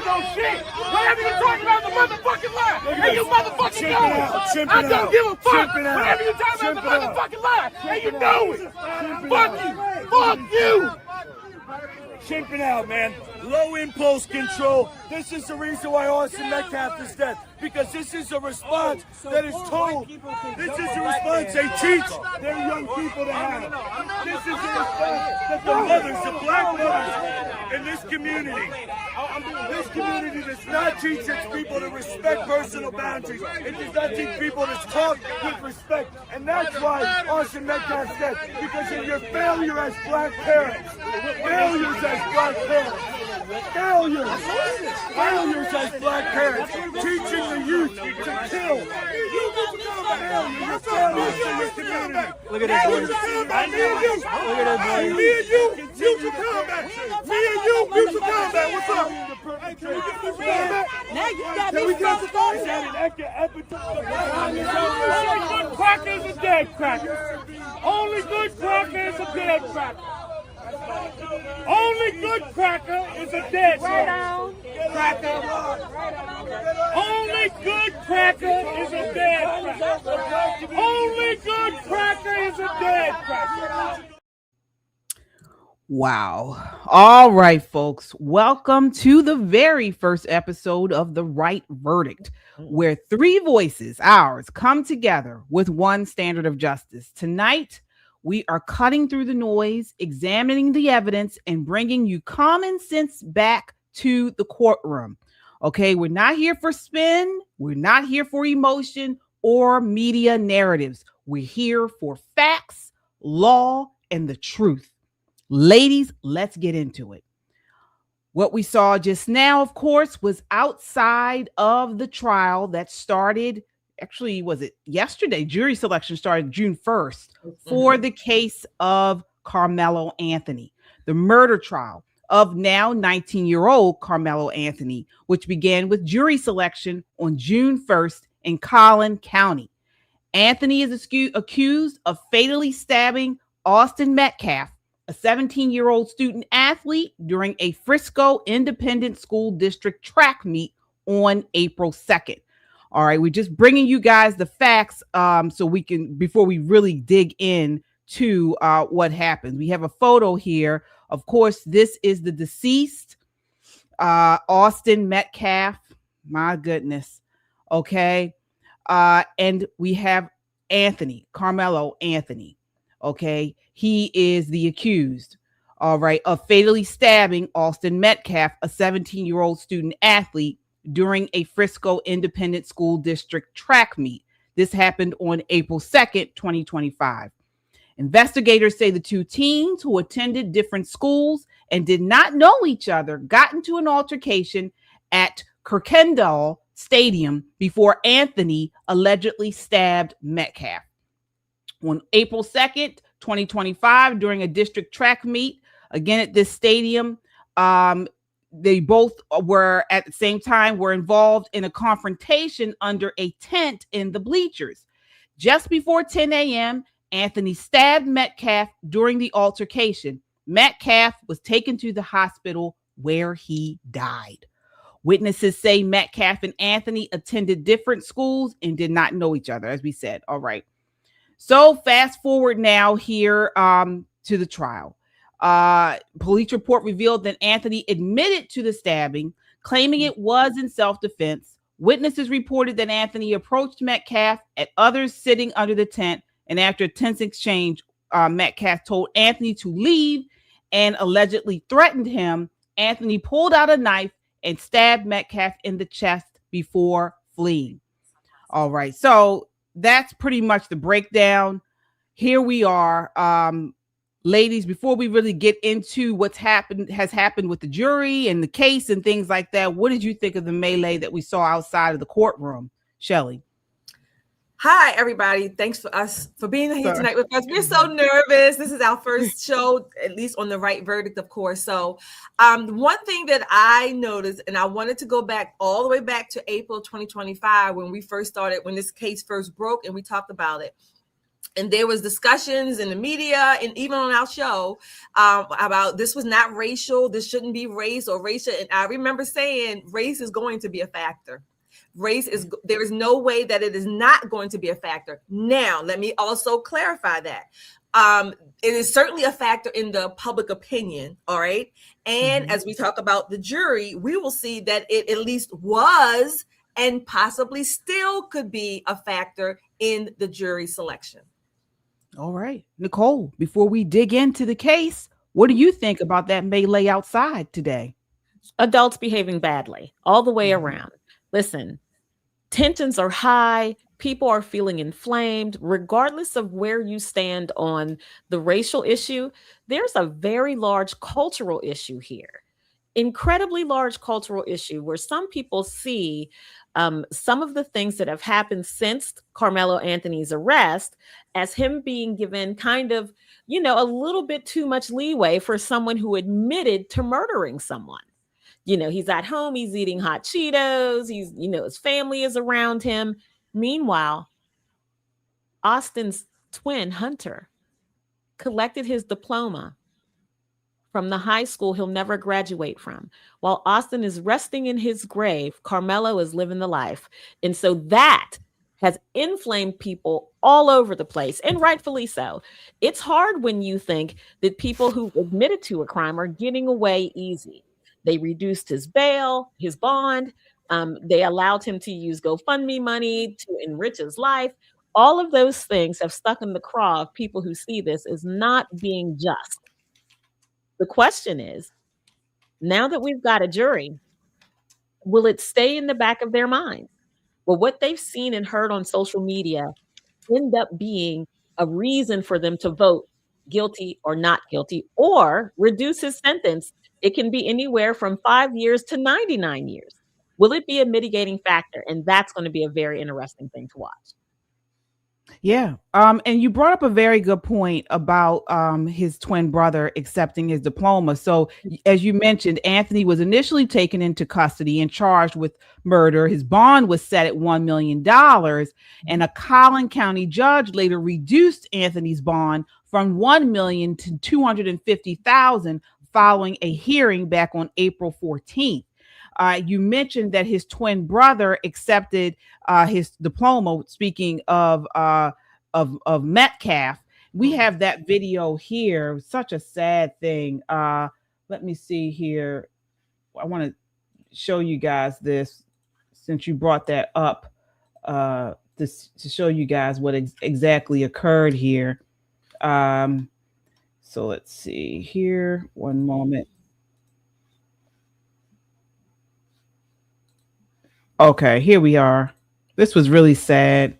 on shit. Whatever you're talking about is a motherfucking lie. And you motherfucking know it. I don't give a fuck. Whatever you're talking about is a motherfucking lie. And you know it. Fuck you. Fuck you. Chimping out, man. Low impulse control. This is the reason why Austin Metcalf is dead. Because this is a response that is told. This is the response they teach their young people to have. This is the response that the mothers, the black mothers in this community does not teach its people to respect personal boundaries. It does not teach people to talk with respect. And that's why Austin Metcalf's dead. Because of your failure as black parents. Failures as black parents. Failures as black parents. Teaching the youth to kill. Look at this boy. Me and you, mutual combat. Me and you, mutual combat. What's up? Now you got me fucked up. Only good cracker is a dead cracker. Only good cracker is a dead cracker. Only good cracker is a dead cracker. Only good cracker is a dead cracker. Only good cracker is a dead cracker. Wow. All right, folks. Welcome to the very first episode of The Right Verdict, where three voices, ours, come together with one standard of justice. Tonight, we are cutting through the noise, examining the evidence, and bringing you common sense back to the courtroom. Okay, we're not here for spin. We're not here for emotion or media narratives. We're here for facts, law, and the truth. Ladies, let's get into it. What we saw just now, of course, was outside of the trial that started. Actually, was it yesterday? Jury selection started June 1st for the case of Karmelo Anthony, the murder trial of now 19-year-old Karmelo Anthony, which began with jury selection on June 1st in Collin County. Anthony is accused of fatally stabbing Austin Metcalf, a 17-year-old student athlete, during a Frisco Independent School District track meet on April 2nd. All right, we're just bringing you guys the facts so we can, before we really dig in to what happened. We have a photo here. Of course, this is the deceased, Austin Metcalf. My goodness. Okay. And we have Anthony, Karmelo Anthony. Okay. He is the accused, all right, of fatally stabbing Austin Metcalf, a 17-year-old student athlete, during a Frisco Independent School District track meet. This happened on April 2nd, 2025. Investigators say the two teens, who attended different schools and did not know each other, got into an altercation at Kirkendall Stadium before Anthony allegedly stabbed Metcalf. On April 2nd, 2025, during a district track meet, again at this stadium, they both were at the same time were involved in a confrontation under a tent in the bleachers. Just before 10 a.m., Anthony stabbed Metcalf during the altercation. Metcalf was taken to the hospital where he died. Witnesses say Metcalf and Anthony attended different schools and did not know each other, as we said. All right. So fast forward now here to the trial. Police report revealed that Anthony admitted to the stabbing, claiming it was in self-defense. Witnesses reported that Anthony approached Metcalf and others sitting under the tent, and after a tense exchange, Metcalf told Anthony to leave and allegedly threatened him. Anthony pulled out a knife and stabbed Metcalf in the chest before fleeing. All right, so that's pretty much the breakdown. Here we are. Ladies, before we really get into what's has happened with the jury and the case and things like that, what did you think of the melee that we saw outside of the courtroom, Shelly? Hi, everybody. Thanks for being here tonight with us. We're so nervous. This is our first show, at least on The Right Verdict, of course. So one thing that I noticed, and I wanted to go back all the way back to April 2025 when we first started, when this case first broke and we talked about it. And there was discussions in the media and even on our show about this was not racial. This shouldn't be race or racial. And I remember saying race is going to be a factor. There is no way that it is not going to be a factor. Now, let me also clarify that. It is certainly a factor in the public opinion. All right. And as we talk about the jury, we will see that it at least was and possibly still could be a factor in the jury selection. All right. Nicole, before we dig into the case, what do you think about that melee outside today? Adults behaving badly all the way around. Listen, tensions are high. People are feeling inflamed. Regardless of where you stand on the racial issue, there's a very large cultural issue here. Incredibly large cultural issue where some people see some of the things that have happened since Karmelo Anthony's arrest as him being given kind of, a little bit too much leeway for someone who admitted to murdering someone. He's at home, he's eating hot Cheetos, his family is around him. Meanwhile, Austin's twin, Hunter, collected his diploma from the high school he'll never graduate from. While Austin is resting in his grave, Karmelo is living the life. And so that has inflamed people all over the place, and rightfully so. It's hard when you think that people who admitted to a crime are getting away easy. They reduced his bail, his bond. They allowed him to use GoFundMe money to enrich his life. All of those things have stuck in the craw of people who see this as not being just. The question is, now that we've got a jury, will it stay in the back of their mind? Will what they've seen and heard on social media end up being a reason for them to vote guilty or not guilty, or reduce his sentence? It can be anywhere from 5 years to 99 years. Will it be a mitigating factor? And that's going to be a very interesting thing to watch. Yeah. And you brought up a very good point about his twin brother accepting his diploma. So as you mentioned, Anthony was initially taken into custody and charged with murder. His bond was set at $1 million, and a Collin County judge later reduced Anthony's bond from $1 million to $250,000 following a hearing back on April 14th. You mentioned that his twin brother accepted his diploma. Speaking of Metcalf, we have that video here. Such a sad thing. Let me see here. I want to show you guys this since you brought that up to show you guys what exactly occurred here. So let's see here. One moment. Okay, here we are. This was really sad.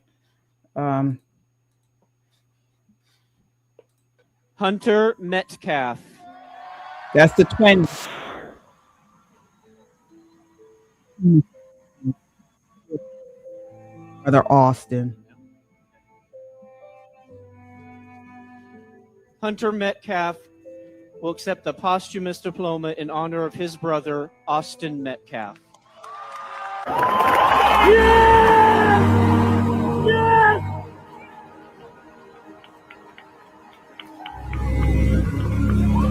Hunter Metcalf. That's the twin. Brother Austin. Hunter Metcalf will accept the posthumous diploma in honor of his brother, Austin Metcalf. Yes! Yes!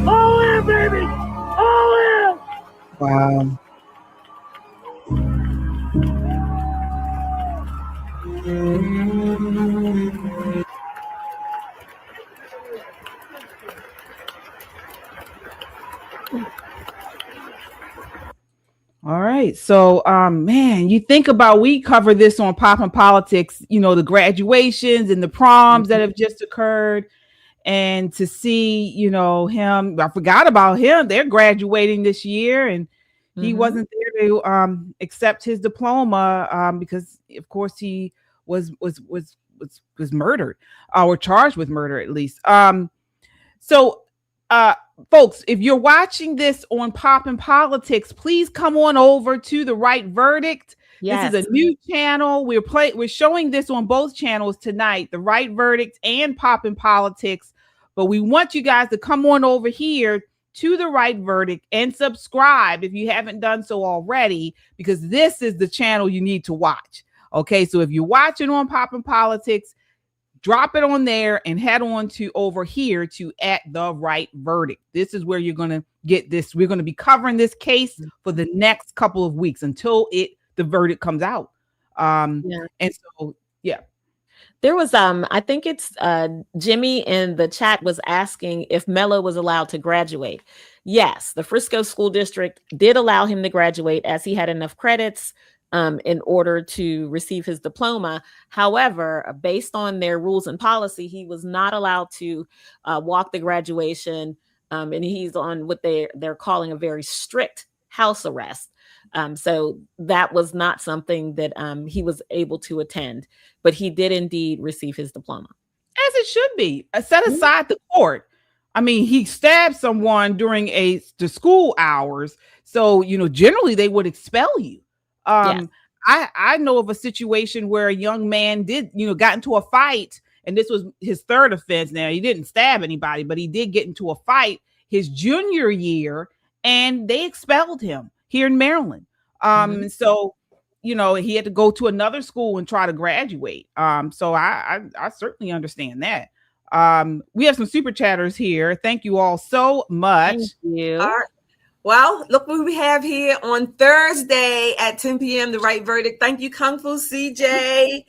All in, baby! All in! Wow. All right. So, man, you think about, we cover this on Pop and Politics, the graduations and the proms that have just occurred. And to see, him, I forgot about him. They're graduating this year, and he wasn't there to accept his diploma because, of course, he was murdered or charged with murder, at least. Folks, if you're watching this on Pop and Politics, please come on over to The Right Verdict. Yes. This is a new channel. We're showing this on both channels tonight, The Right Verdict and Pop and Politics. But we want you guys to come on over here to The Right Verdict and subscribe if you haven't done so already, because this is the channel you need to watch. Okay, so if you're watching on Pop and Politics, drop it on there and head on to over here to At the Right Verdict. This is where you're going to get this. We're going to be covering this case for the next couple of weeks until the verdict comes out. And so, yeah. There was, I think it's Jimmy in the chat was asking if Mello was allowed to graduate. Yes, the Frisco School District did allow him to graduate as he had enough credits in order to receive his diploma. However, based on their rules and policy, he was not allowed to walk the graduation, and he's on what they're calling a very strict house arrest. So that was not something that he was able to attend, but he did indeed receive his diploma. As it should be. Set aside the court. I mean, he stabbed someone during the school hours. So, generally they would expel you. Yes. I know of a situation where a young man did, got into a fight, and this was his third offense. Now, he didn't stab anybody, but he did get into a fight his junior year, and they expelled him here in Maryland. And so, he had to go to another school and try to graduate. So I certainly understand that. We have some super chatters here. Thank you all so much. Thank you. All right. Well, look what we have here on Thursday at 10 p.m. The Right Verdict. Thank you, Kung Fu CJ,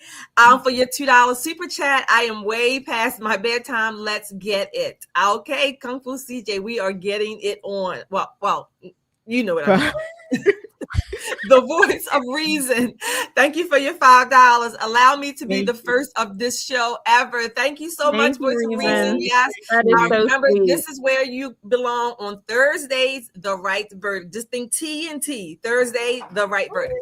for your $2 super chat. I am way past my bedtime. Let's get it. Okay, Kung Fu CJ, we are getting it on. Well, you know what I mean. The voice of reason. Thank you for your $5. Allow me to be the first of this show ever. Thank you so much, voice of reason. Yes. Remember, this is where you belong on Thursdays, The Right Verdict. Just think T and T. Thursday, The Right Verdict.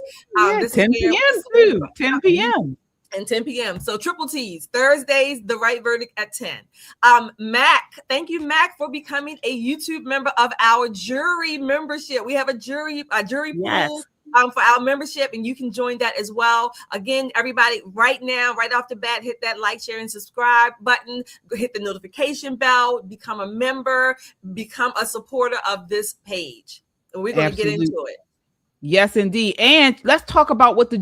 10 p.m. too. 10 p.m. And 10 p.m. So triple T's, Thursdays, The Right Verdict at 10. Mac, thank you, Mac, for becoming a YouTube member of our jury membership. We have a jury pool for our membership, and you can join that as well. Again, everybody, right now, right off the bat, hit that like, share, and subscribe button. Hit the notification bell, become a member, become a supporter of this page. And we're going to get into it. Yes, indeed. And let's talk about what the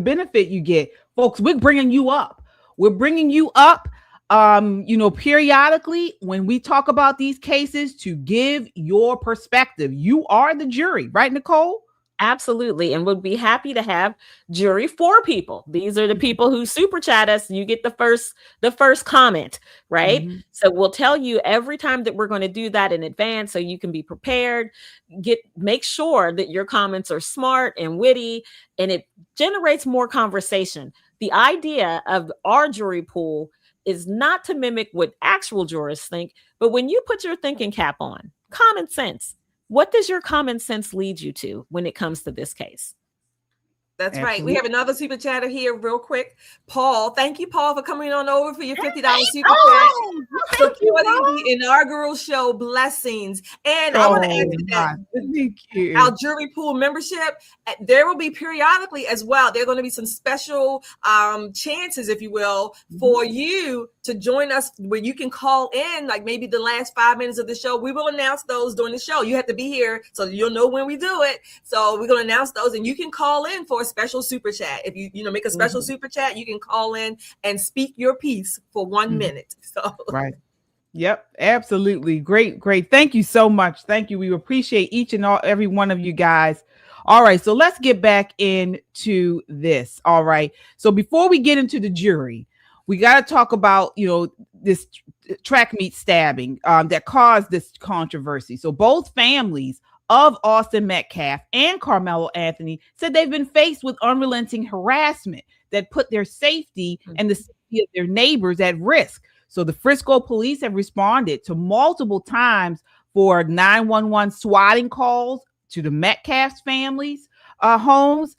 benefit you get. Folks, we're bringing you up. We're bringing you up, periodically when we talk about these cases to give your perspective. You are the jury, right, Nicole? Absolutely. And would be happy to have jury for people. These are the people who super chat us. You get the first comment, right? Mm-hmm. So we'll tell you every time that we're going to do that in advance so you can be prepared. Make sure that your comments are smart and witty, and it generates more conversation. The idea of our jury pool is not to mimic what actual jurors think, but when you put your thinking cap on, common sense. What does your common sense lead you to when it comes to this case? That's right. We have another super chatter here real quick. Paul, thank you, Paul, for coming on over for your $50 super chat. Supporting the inaugural show, blessings. And I want to add to that, thank you. Our jury pool membership, there will be periodically as well. There are going to be some special chances, if you will, for you to join us where you can call in, like maybe the last 5 minutes of the show. We will announce those during the show. You have to be here so you'll know when we do it. So we're going to announce those, and you can call in for a special super chat. If you make a special super chat, you can call in and speak your piece for 1 minute. So right. Yep, absolutely. Great. Thank you so much. Thank you. We appreciate each and every one of you guys. All right, so let's get back into this. All right. So before we get into the jury, we got to talk about, this track meet stabbing that caused this controversy. So both families of Austin Metcalf and Karmelo Anthony said they've been faced with unrelenting harassment that put their safety and the safety of their neighbors at risk. So the Frisco police have responded to multiple times for 911 swatting calls to the Metcalf's families' homes.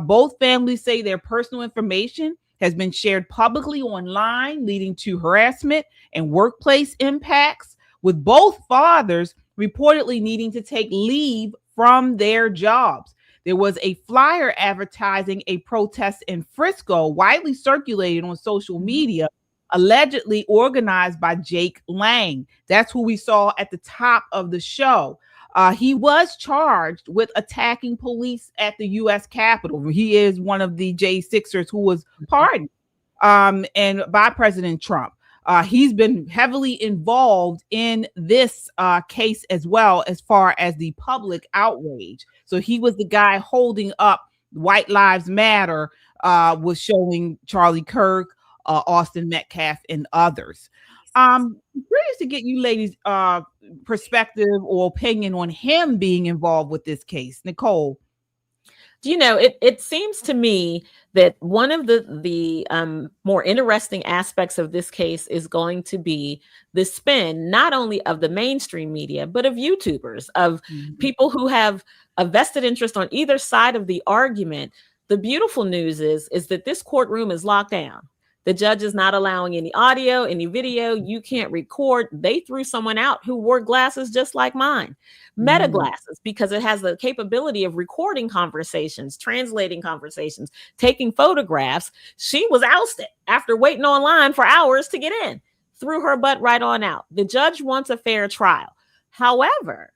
Both families say their personal information has been shared publicly online, leading to harassment and workplace impacts, with both fathers reportedly needing to take leave from their jobs. There was a flyer advertising a protest in Frisco, widely circulated on social media, allegedly organized by Jake Lang. That's who we saw at the top of the show. He was charged with attacking police at the U.S. Capitol. He is one of the J6ers who was pardoned. and by President Trump. He's been heavily involved in this case as well, as far as the public outrage. So he was the guy holding up White Lives Matter, was showing Charlie Kirk, Austin Metcalf, and others. Curious to get you ladies' perspective or opinion on him being involved with this case. Nicole. It seems to me that one of the more interesting aspects of this case is going to be the spin, not only of the mainstream media, but of YouTubers, of people who have a vested interest on either side of the argument. The beautiful news is that this courtroom is locked down. The judge is not allowing any audio, any video. You can't record. They threw someone out who wore glasses just like mine, meta glasses, because it has the capability of recording conversations, translating conversations, taking photographs. She was ousted after waiting online for hours to get in, threw her butt right on out. The judge wants a fair trial. However,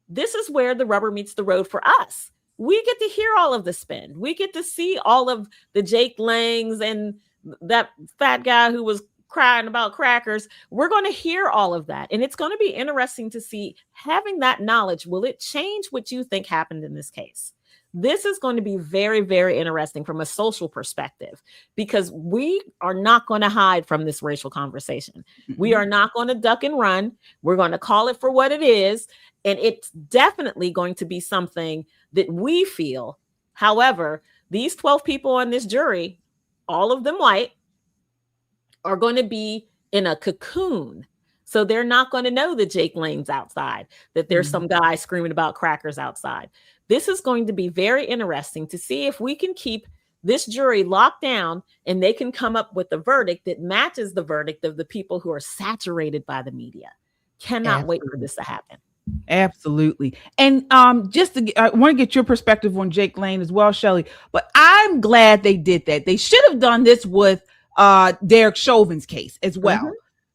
this is where the rubber meets the road for us. We get to hear all of the spin. We get to see all of the Jake Langs and that fat guy who was crying about crackers. We're going to hear all of that. And it's going to be interesting to see, having that knowledge, will it change what you think happened in this case? This is going to be very, very interesting from a social perspective, because we are not going to hide from this racial conversation. We are not going to duck and run. We're going to call it for what it is. And it's definitely going to be something that we feel. However, these 12 people on this jury, all of them white, are going to be in a cocoon. So they're not going to know that Jake Lane's outside, that there's some guy screaming about crackers outside. This is going to be very interesting to see if we can keep this jury locked down and they can come up with a verdict that matches the verdict of the people who are saturated by the media. Cannot wait for this to happen. Absolutely. And I want to get your perspective on Jake Lane as well, Shelley, but I'm glad they did that. They should have done this with Derek Chauvin's case as well.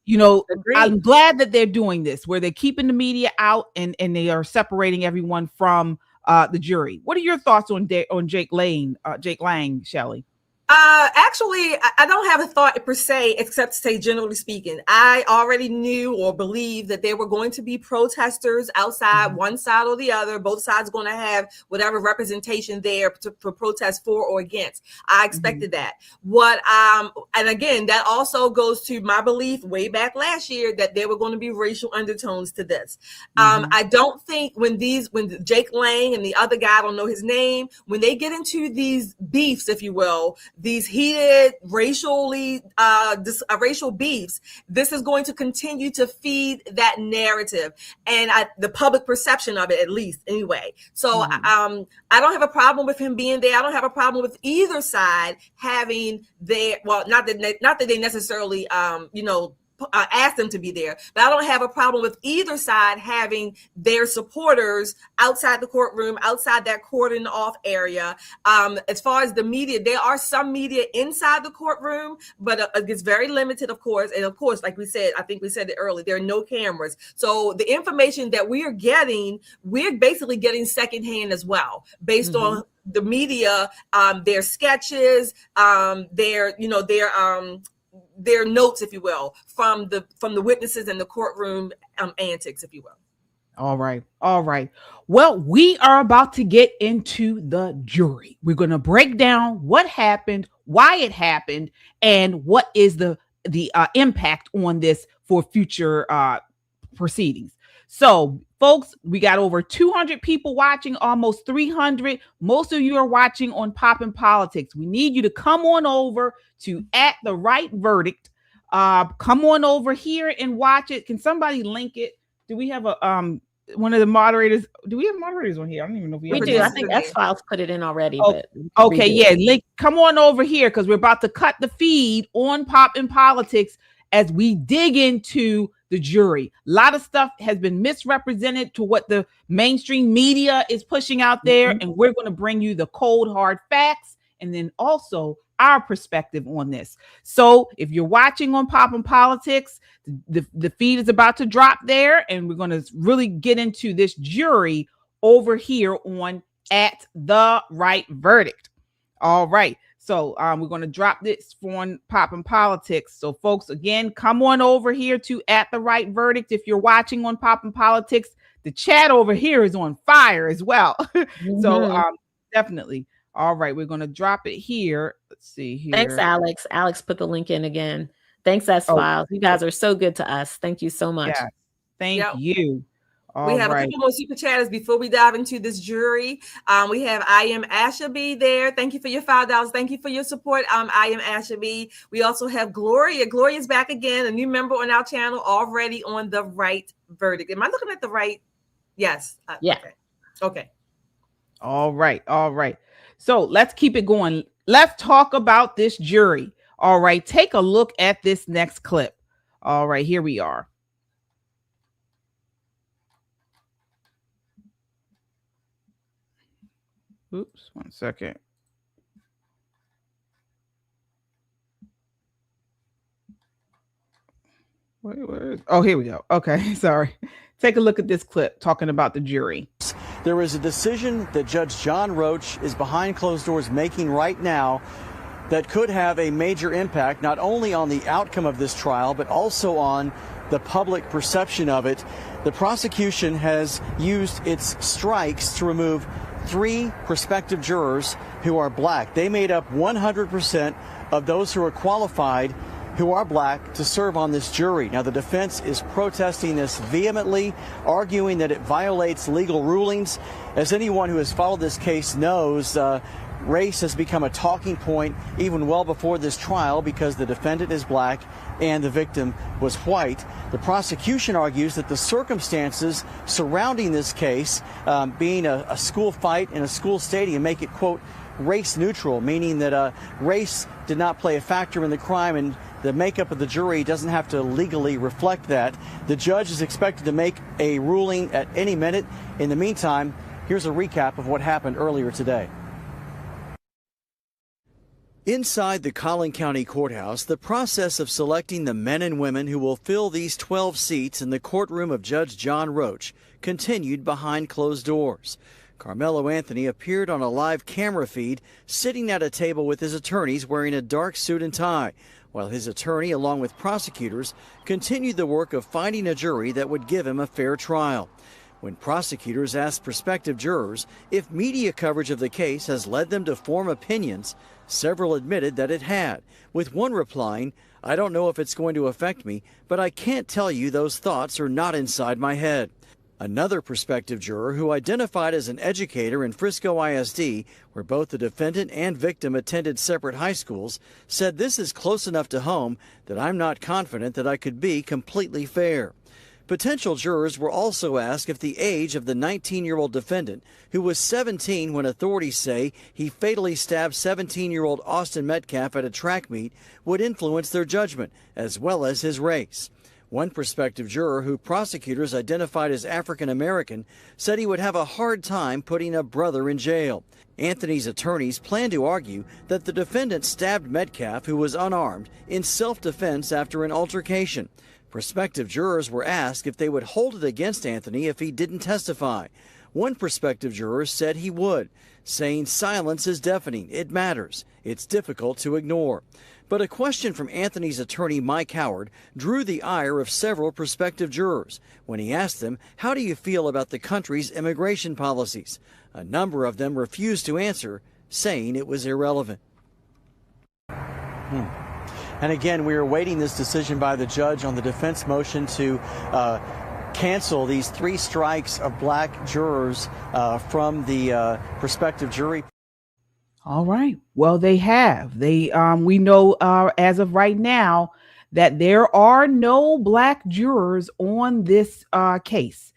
Agreed. I'm glad that they're doing this, where they're keeping the media out and they are separating everyone from the jury. What are your thoughts on Jake Lang, Shelley? Actually, I don't have a thought per se, except to say, generally speaking, I already knew or believed that there were going to be protesters outside, one side or the other. Both sides going to have whatever representation there for protest for or against. I expected that. And again, that also goes to my belief way back last year that there were going to be racial undertones to this. I don't think when Jake Lang and the other guy, I don't know his name, when they get into these beefs, if you will, these heated racial beefs, this is going to continue to feed that narrative and the public perception of it, at least anyway. So I don't have a problem with him being there. I don't have a problem with either side having not that they necessarily ask them to be there, but I don't have a problem with either side having their supporters outside the courtroom, outside that cordoned off area. As far as the media, there are some media inside the courtroom, but it's very limited, of course. And of course, like we said, I think we said it earlier, there are no cameras. So the information that we are getting, we're basically getting secondhand as well, based on the media, their sketches, their notes, if you will, from the witnesses in the courtroom antics, if you will. All right. Well, we are about to get into the jury. We're going to break down what happened, why it happened, and what is the impact on this for future proceedings. So, folks, we got over 200 people watching, almost 300. Most of you are watching on Poppin' Politics. We need you to come on over to @TheRightVerdict. Come on over here and watch it. Can somebody link it? Do we have one of the moderators? Do we have moderators on here? I don't even know if we do. I think X-Files put it in already. Oh, but okay, yeah. Link. Come on over here because we're about to cut the feed on Poppin' Politics as we dig into the jury. A lot of stuff has been misrepresented to what the mainstream media is pushing out there, and we're going to bring you the cold hard facts and then also our perspective on this. So if you're watching on Poppin' Politics, the feed is about to drop there, and we're going to really get into this jury over here on @TheRightVerdict. All right. So we're going to drop this on Poppin' Politics. So folks, again, come on over here to At the Right Verdict. If you're watching on Poppin' Politics, the chat over here is on fire as well. So definitely. All right, we're going to drop it here. Let's see here. Thanks, Alex. Alex put the link in again. Thanks, S-Files. You guys are so good to us. Thank you so much. Yeah. Thank you. We have a couple more super chatters before we dive into this jury. We have I Am Ashaby there. Thank you for your $5. Thank you for your support. I Am Ashaby. We also have Gloria. Gloria's back again, a new member on our channel, already on The Right Verdict. Am I looking at the right? Yes. Yeah. Okay. All right. So let's keep it going. Let's talk about this jury. All right. Take a look at this next clip. All right. Here we are. Oops, 1 second. Where is, oh, here we go. Okay, sorry. Take a look at this clip talking about the jury. There is a decision that Judge John Roach is behind closed doors making right now that could have a major impact not only on the outcome of this trial, but also on the public perception of it. The prosecution has used its strikes to remove 3 prospective jurors who are black. They made up 100% of those who are qualified who are black to serve on this jury. Now, the defense is protesting this vehemently, arguing that it violates legal rulings. As anyone who has followed this case knows, race has become a talking point even well before this trial because the defendant is black and the victim was white. The prosecution argues that the circumstances surrounding this case, being a school fight in a school stadium, make it, quote, race neutral, meaning that race did not play a factor in the crime and the makeup of the jury doesn't have to legally reflect that. The judge is expected to make a ruling at any minute. In the meantime, here's a recap of what happened earlier today. Inside the Collin County Courthouse, the process of selecting the men and women who will fill these 12 seats in the courtroom of Judge John Roach continued behind closed doors. Karmelo Anthony appeared on a live camera feed sitting at a table with his attorneys wearing a dark suit and tie, while his attorney, along with prosecutors, continued the work of finding a jury that would give him a fair trial. When prosecutors asked prospective jurors if media coverage of the case has led them to form opinions, several admitted that it had, with one replying, "I don't know if it's going to affect me, but I can't tell you those thoughts are not inside my head." Another prospective juror, who identified as an educator in Frisco ISD, where both the defendant and victim attended separate high schools, said this is close enough to home that I'm not confident that I could be completely fair. Potential jurors were also asked if the age of the 19-year-old defendant, who was 17 when authorities say he fatally stabbed 17-year-old Austin Metcalf at a track meet, would influence their judgment, as well as his race. One prospective juror, who prosecutors identified as African American, said he would have a hard time putting a brother in jail. Anthony's attorneys plan to argue that the defendant stabbed Metcalf, who was unarmed, in self-defense after an altercation. Prospective jurors were asked if they would hold it against Anthony if he didn't testify. One prospective juror said he would, saying silence is deafening, it matters, it's difficult to ignore. But a question from Anthony's attorney, Mike Howard, drew the ire of several prospective jurors when he asked them, "How do you feel about the country's immigration policies?" A number of them refused to answer, saying it was irrelevant. And again, we are awaiting this decision by the judge on the defense motion to cancel these 3 strikes of black jurors from the prospective jury. All right. Well, they have. We know as of right now that there are no black jurors on this case.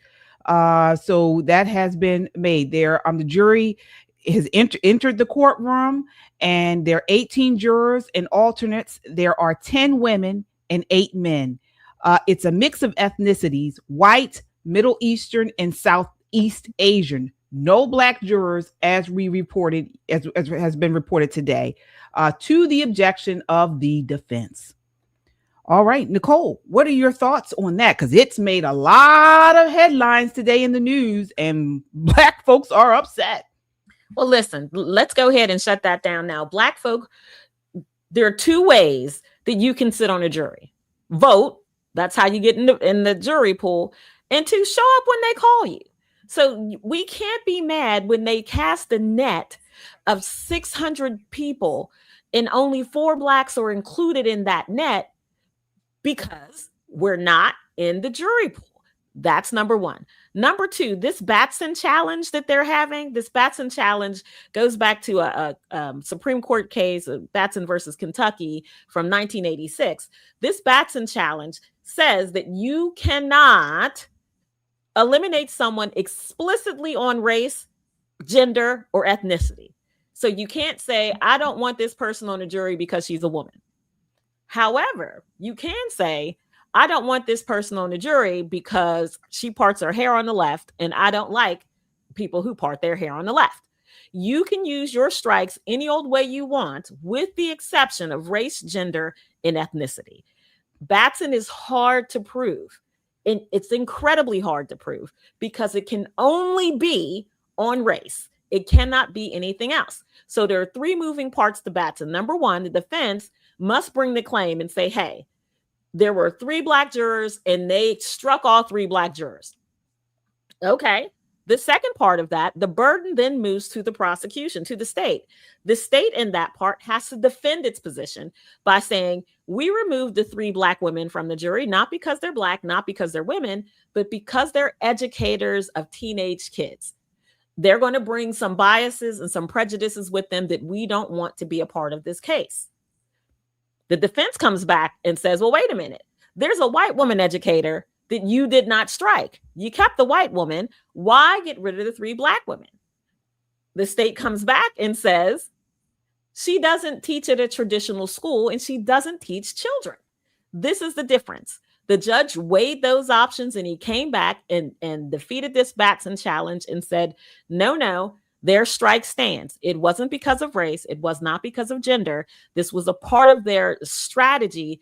So that has been made there. The jury has entered the courtroom, and there are 18 jurors and alternates. There are 10 women and 8 men. It's a mix of ethnicities: white, Middle Eastern, and Southeast Asian. No black jurors, as we reported, as has been reported today, to the objection of the defense. All right, Nicole, what are your thoughts on that? Because it's made a lot of headlines today in the news, and black folks are upset. Well, listen, let's go ahead and shut that down now. Black folk, there are two ways that you can sit on a jury. Vote, that's how you get in the jury pool, and to show up when they call you. So we can't be mad when they cast a net of 600 people and only 4 Blacks are included in that net because we're not in the jury pool. That's number one. Number two, this Batson challenge that they're having, this Batson challenge goes back to a Supreme Court case, Batson versus Kentucky from 1986. This Batson challenge says that you cannot eliminate someone explicitly on race, gender, or ethnicity. So you can't say, I don't want this person on a jury because she's a woman. However, you can say, I don't want this person on the jury because she parts her hair on the left, and I don't like people who part their hair on the left. You can use your strikes any old way you want, with the exception of race, gender, and ethnicity. Batson is hard to prove. And it's incredibly hard to prove because it can only be on race. It cannot be anything else. So there are 3 moving parts to Batson. Number one, the defense must bring the claim and say, hey, there were 3 Black jurors and they struck all 3 Black jurors. Okay. The second part of that, the burden then moves to the prosecution, to the state. The state in that part has to defend its position by saying, we removed the 3 Black women from the jury, not because they're Black, not because they're women, but because they're educators of teenage kids. They're going to bring some biases and some prejudices with them that we don't want to be a part of this case. The defense comes back and says, well, wait a minute. There's a white woman educator that you did not strike. You kept the white woman. Why get rid of the 3 Black women? The state comes back and says, she doesn't teach at a traditional school and she doesn't teach children. This is the difference. The judge weighed those options and he came back and defeated this Batson challenge and said, no, their strike stands. It wasn't because of race. It was not because of gender. This was a part of their strategy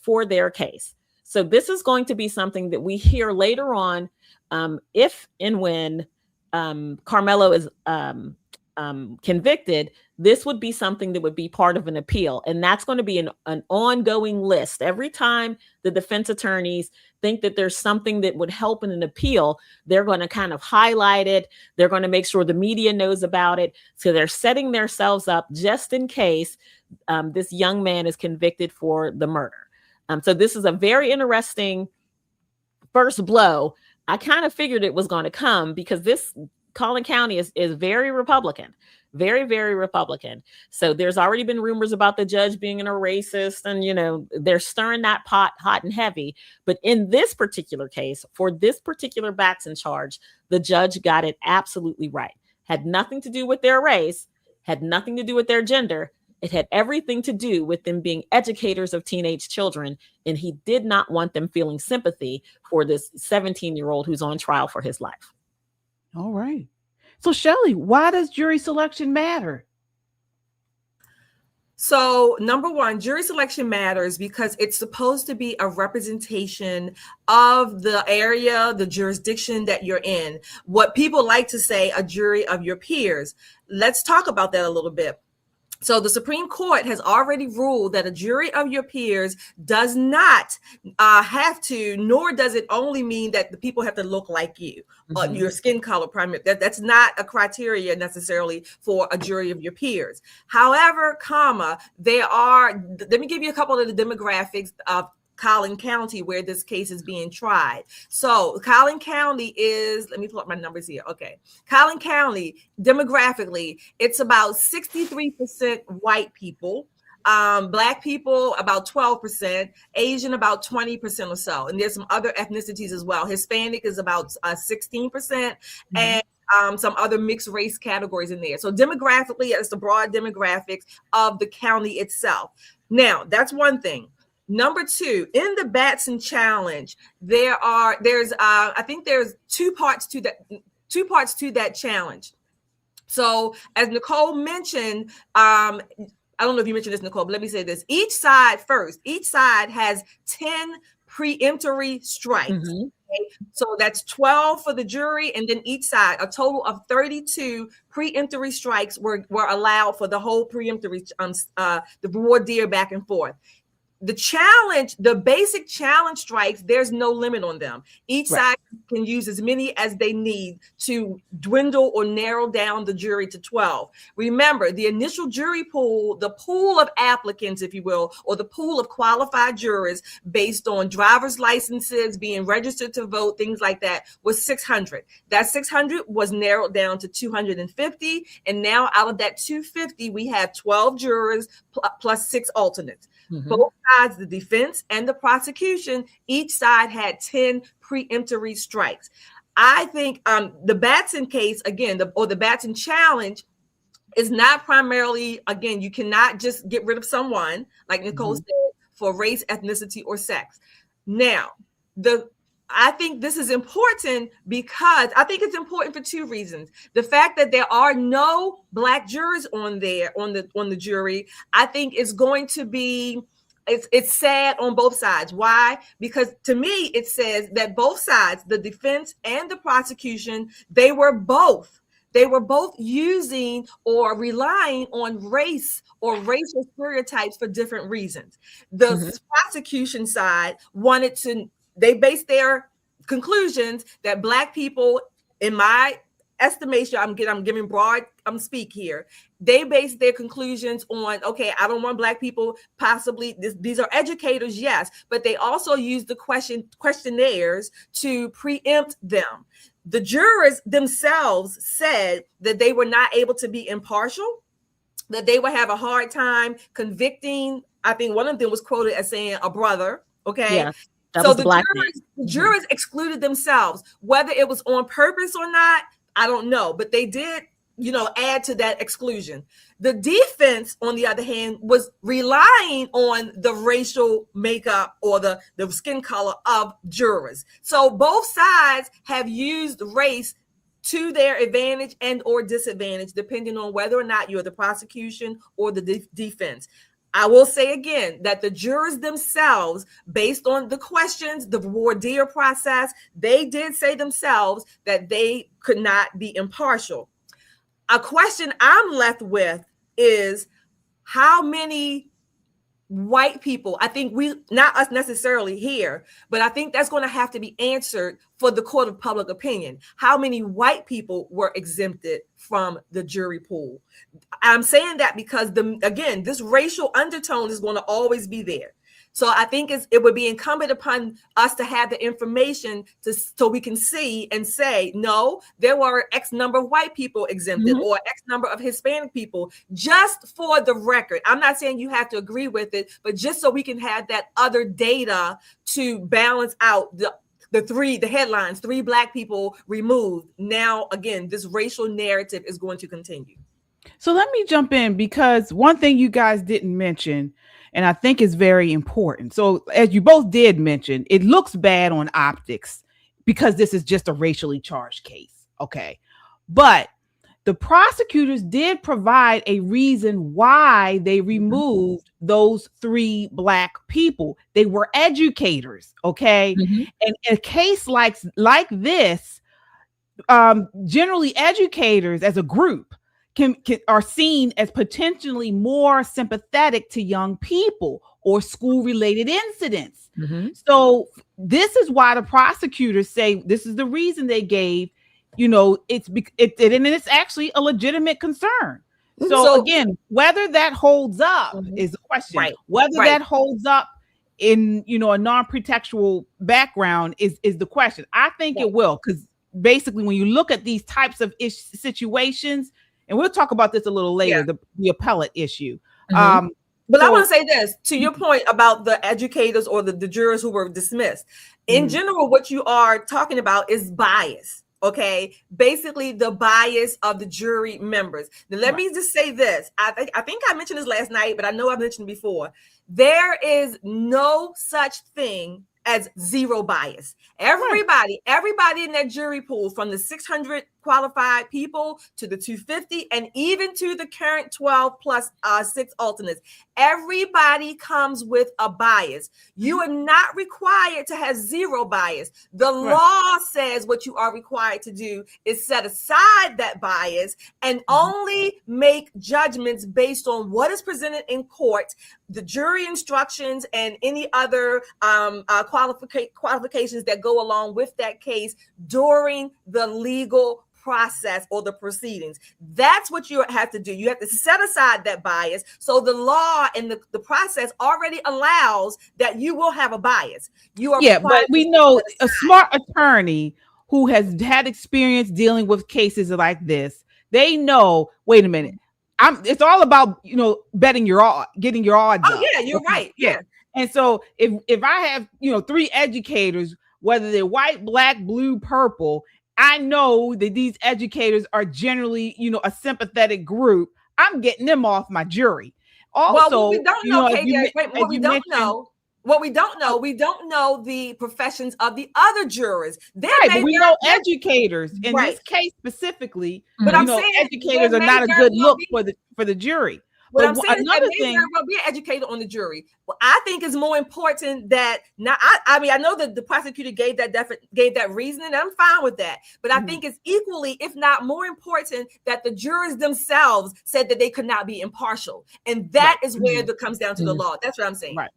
for their case. So this is going to be something that we hear later on if and when Karmelo is convicted. This would be something that would be part of an appeal. And that's going to be an ongoing list. Every time the defense attorneys think that there's something that would help in an appeal, they're going to kind of highlight it. They're going to make sure the media knows about it. So they're setting themselves up just in case this young man is convicted for the murder. So this is a very interesting first blow. I kind of figured it was going to come because this Collin County is very Republican, very, very Republican. So there's already been rumors about the judge being a racist and, they're stirring that pot hot and heavy. But in this particular case, for this particular Batson charge, the judge got it absolutely right. Had nothing to do with their race, had nothing to do with their gender. It had everything to do with them being educators of teenage children. And he did not want them feeling sympathy for this 17-year-old who's on trial for his life. All right. So, Shelley, why does jury selection matter? So, number one, jury selection matters because it's supposed to be a representation of the area, the jurisdiction that you're in. What people like to say, a jury of your peers. Let's talk about that a little bit. So the Supreme Court has already ruled that a jury of your peers does not have to, nor does it only mean that the people have to look like you, your skin color, primary. That's not a criteria necessarily for a jury of your peers. However, let me give you a couple of the demographics of Collin County where this case is being tried. So Collin County is, let me pull up my numbers here. Okay. Collin County, demographically, it's about 63% white people, Black people about 12%, Asian about 20% or so. And there's some other ethnicities as well. Hispanic is about 16%, and some other mixed race categories in there. So demographically, it's the broad demographics of the county itself. Now, that's one thing. Number two, in the Batson challenge, there's two parts to that challenge. So as Nicole mentioned, I don't know if you mentioned this, Nicole, but let me say this. Each side has 10 preemptory strikes. Mm-hmm. Okay? So that's 12 for the jury, and then each side, a total of 32 preemptory strikes were allowed for the whole preemptory, the voir dire back and forth. The basic challenge strikes, there's no limit on them. Each side can use as many as they need to dwindle or narrow down the jury to 12. Remember, the initial jury pool, the pool of applicants, if you will, or the pool of qualified jurors based on driver's licenses, being registered to vote, things like that, was 600. That 600 was narrowed down to 250. And now out of that 250, we have 12 jurors plus 6 alternates. Mm-hmm. Both sides, the defense and the prosecution, each side had 10 preemptory strikes. I think the Batson case, again, the Batson challenge is not primarily, again, you cannot just get rid of someone, like Nicole said, for race, ethnicity, or sex. Now, I think this is important because I think it's important for 2 reasons. The fact that there are no Black jurors on the jury, I think is going to be, it's sad on both sides. Why? Because to me, it says that both sides, the defense and the prosecution, they were both using or relying on race or racial stereotypes for different reasons. The prosecution side they based their conclusions that Black people, in my estimation, I'm giving broad speak here. They based their conclusions on, okay, I don't want Black people, possibly these are educators, yes, but they also used the questionnaires to preempt them. The jurors themselves said that they were not able to be impartial, that they would have a hard time convicting. I think one of them was quoted as saying a brother. Okay. Yeah. So the jurors excluded themselves, whether it was on purpose or not, I don't know, but they did, add to that exclusion. The defense, on the other hand, was relying on the racial makeup or the skin color of jurors. So both sides have used race to their advantage and or disadvantage, depending on whether or not you're the prosecution or the defense. I will say again that the jurors themselves, based on the questions, the voir dire process, they did say themselves that they could not be impartial. A question I'm left with is how many white people, I think not us necessarily here, but I think that's going to have to be answered for the court of public opinion. How many white people were exempted from the jury pool? I'm saying that because this racial undertone is going to always be there. So I think it would be incumbent upon us to have the information so we can see and say, no, there were X number of white people exempted or X number of Hispanic people, just for the record. I'm not saying you have to agree with it, but just so we can have that other data to balance out the headlines, 3 Black people removed. Now, again, this racial narrative is going to continue. So let me jump in, because one thing you guys didn't mention, and I think is very important. So as you both did mention, it looks bad on optics because this is just a racially charged case. Okay. But the prosecutors did provide a reason why they removed those 3 Black people. They were educators. Okay. And in a case like this, generally educators as a group are seen as potentially more sympathetic to young people or school-related incidents. So this is why the prosecutors say this is the reason they gave. It's actually a legitimate concern. So again, whether that holds up is the question. Right. Whether that holds up in a non-pretextual background is the question. I think it will, because basically when you look at these types of situations. And we'll talk about this a little later, the appellate issue. But I want to say this, to your point about the educators or the jurors who were dismissed. In general, what you are talking about is bias, okay? Basically, the bias of the jury members. Now, let me just say this. I think I mentioned this last night, but I know I've mentioned before. There is no such thing as zero bias. Everybody in that jury pool, from the 600 qualified people to the 250 and even to the current 12 plus 6 alternates. Everybody comes with a bias. You are not required to have zero bias. The law says what you are required to do is set aside that bias and only make judgments based on what is presented in court, the jury instructions, and any other qualifications that go along with that case during the legal process or the proceedings. That's what you have to do. You have to set aside that bias. So the law and the process already allows that you will have a bias. You are but we know a smart attorney who has had experience dealing with cases like this. They know, wait a minute, it's all about, betting your odds, getting your odds up. Yeah, you're right. Yeah. And so if I have, 3 educators, whether they're white, black, blue, purple, I know that these educators are generally, a sympathetic group. I'm getting them off my jury. Also, what we don't know, we don't know the professions of the other jurors. But we know educators in this case specifically. But I'm saying educators are not a good look for the jury. What I'm saying another thing, there will be an educator on the jury. Well, I think it's more important that now. I know that the prosecutor gave that reasoning, and I'm fine with that. But I think it's equally, if not more important, that the jurors themselves said that they could not be impartial, and that is where it comes down to the law. That's what I'm saying. Right.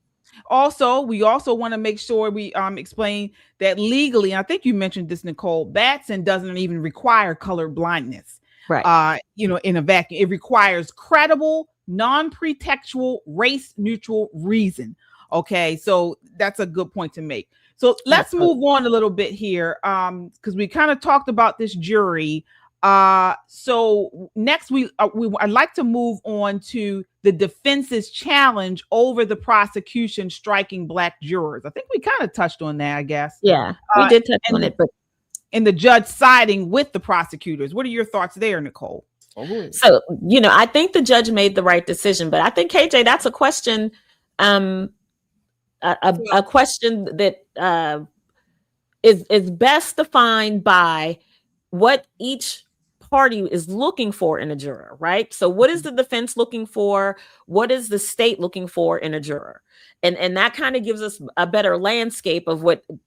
Also, we also want to make sure we explain that legally. I think you mentioned this, Nicole. Batson doesn't even require color blindness. Right. In a vacuum, it requires credible, non-pretextual, race-neutral reason. Okay, so that's a good point to make. So let's move on a little bit here, because we kind of talked about this jury. So next, I'd like to move on to the defense's challenge over the prosecution striking Black jurors. I think we kind of touched on that, I guess. Yeah, we did touch on it, but and the judge siding with the prosecutors. What are your thoughts there, Nicole? So, I think the judge made the right decision, but I think, KJ, that's a question, a question that is best defined by what each party is looking for in a juror, right? So what is the defense looking for? What is the state looking for in a juror? And that kind of gives us a better landscape of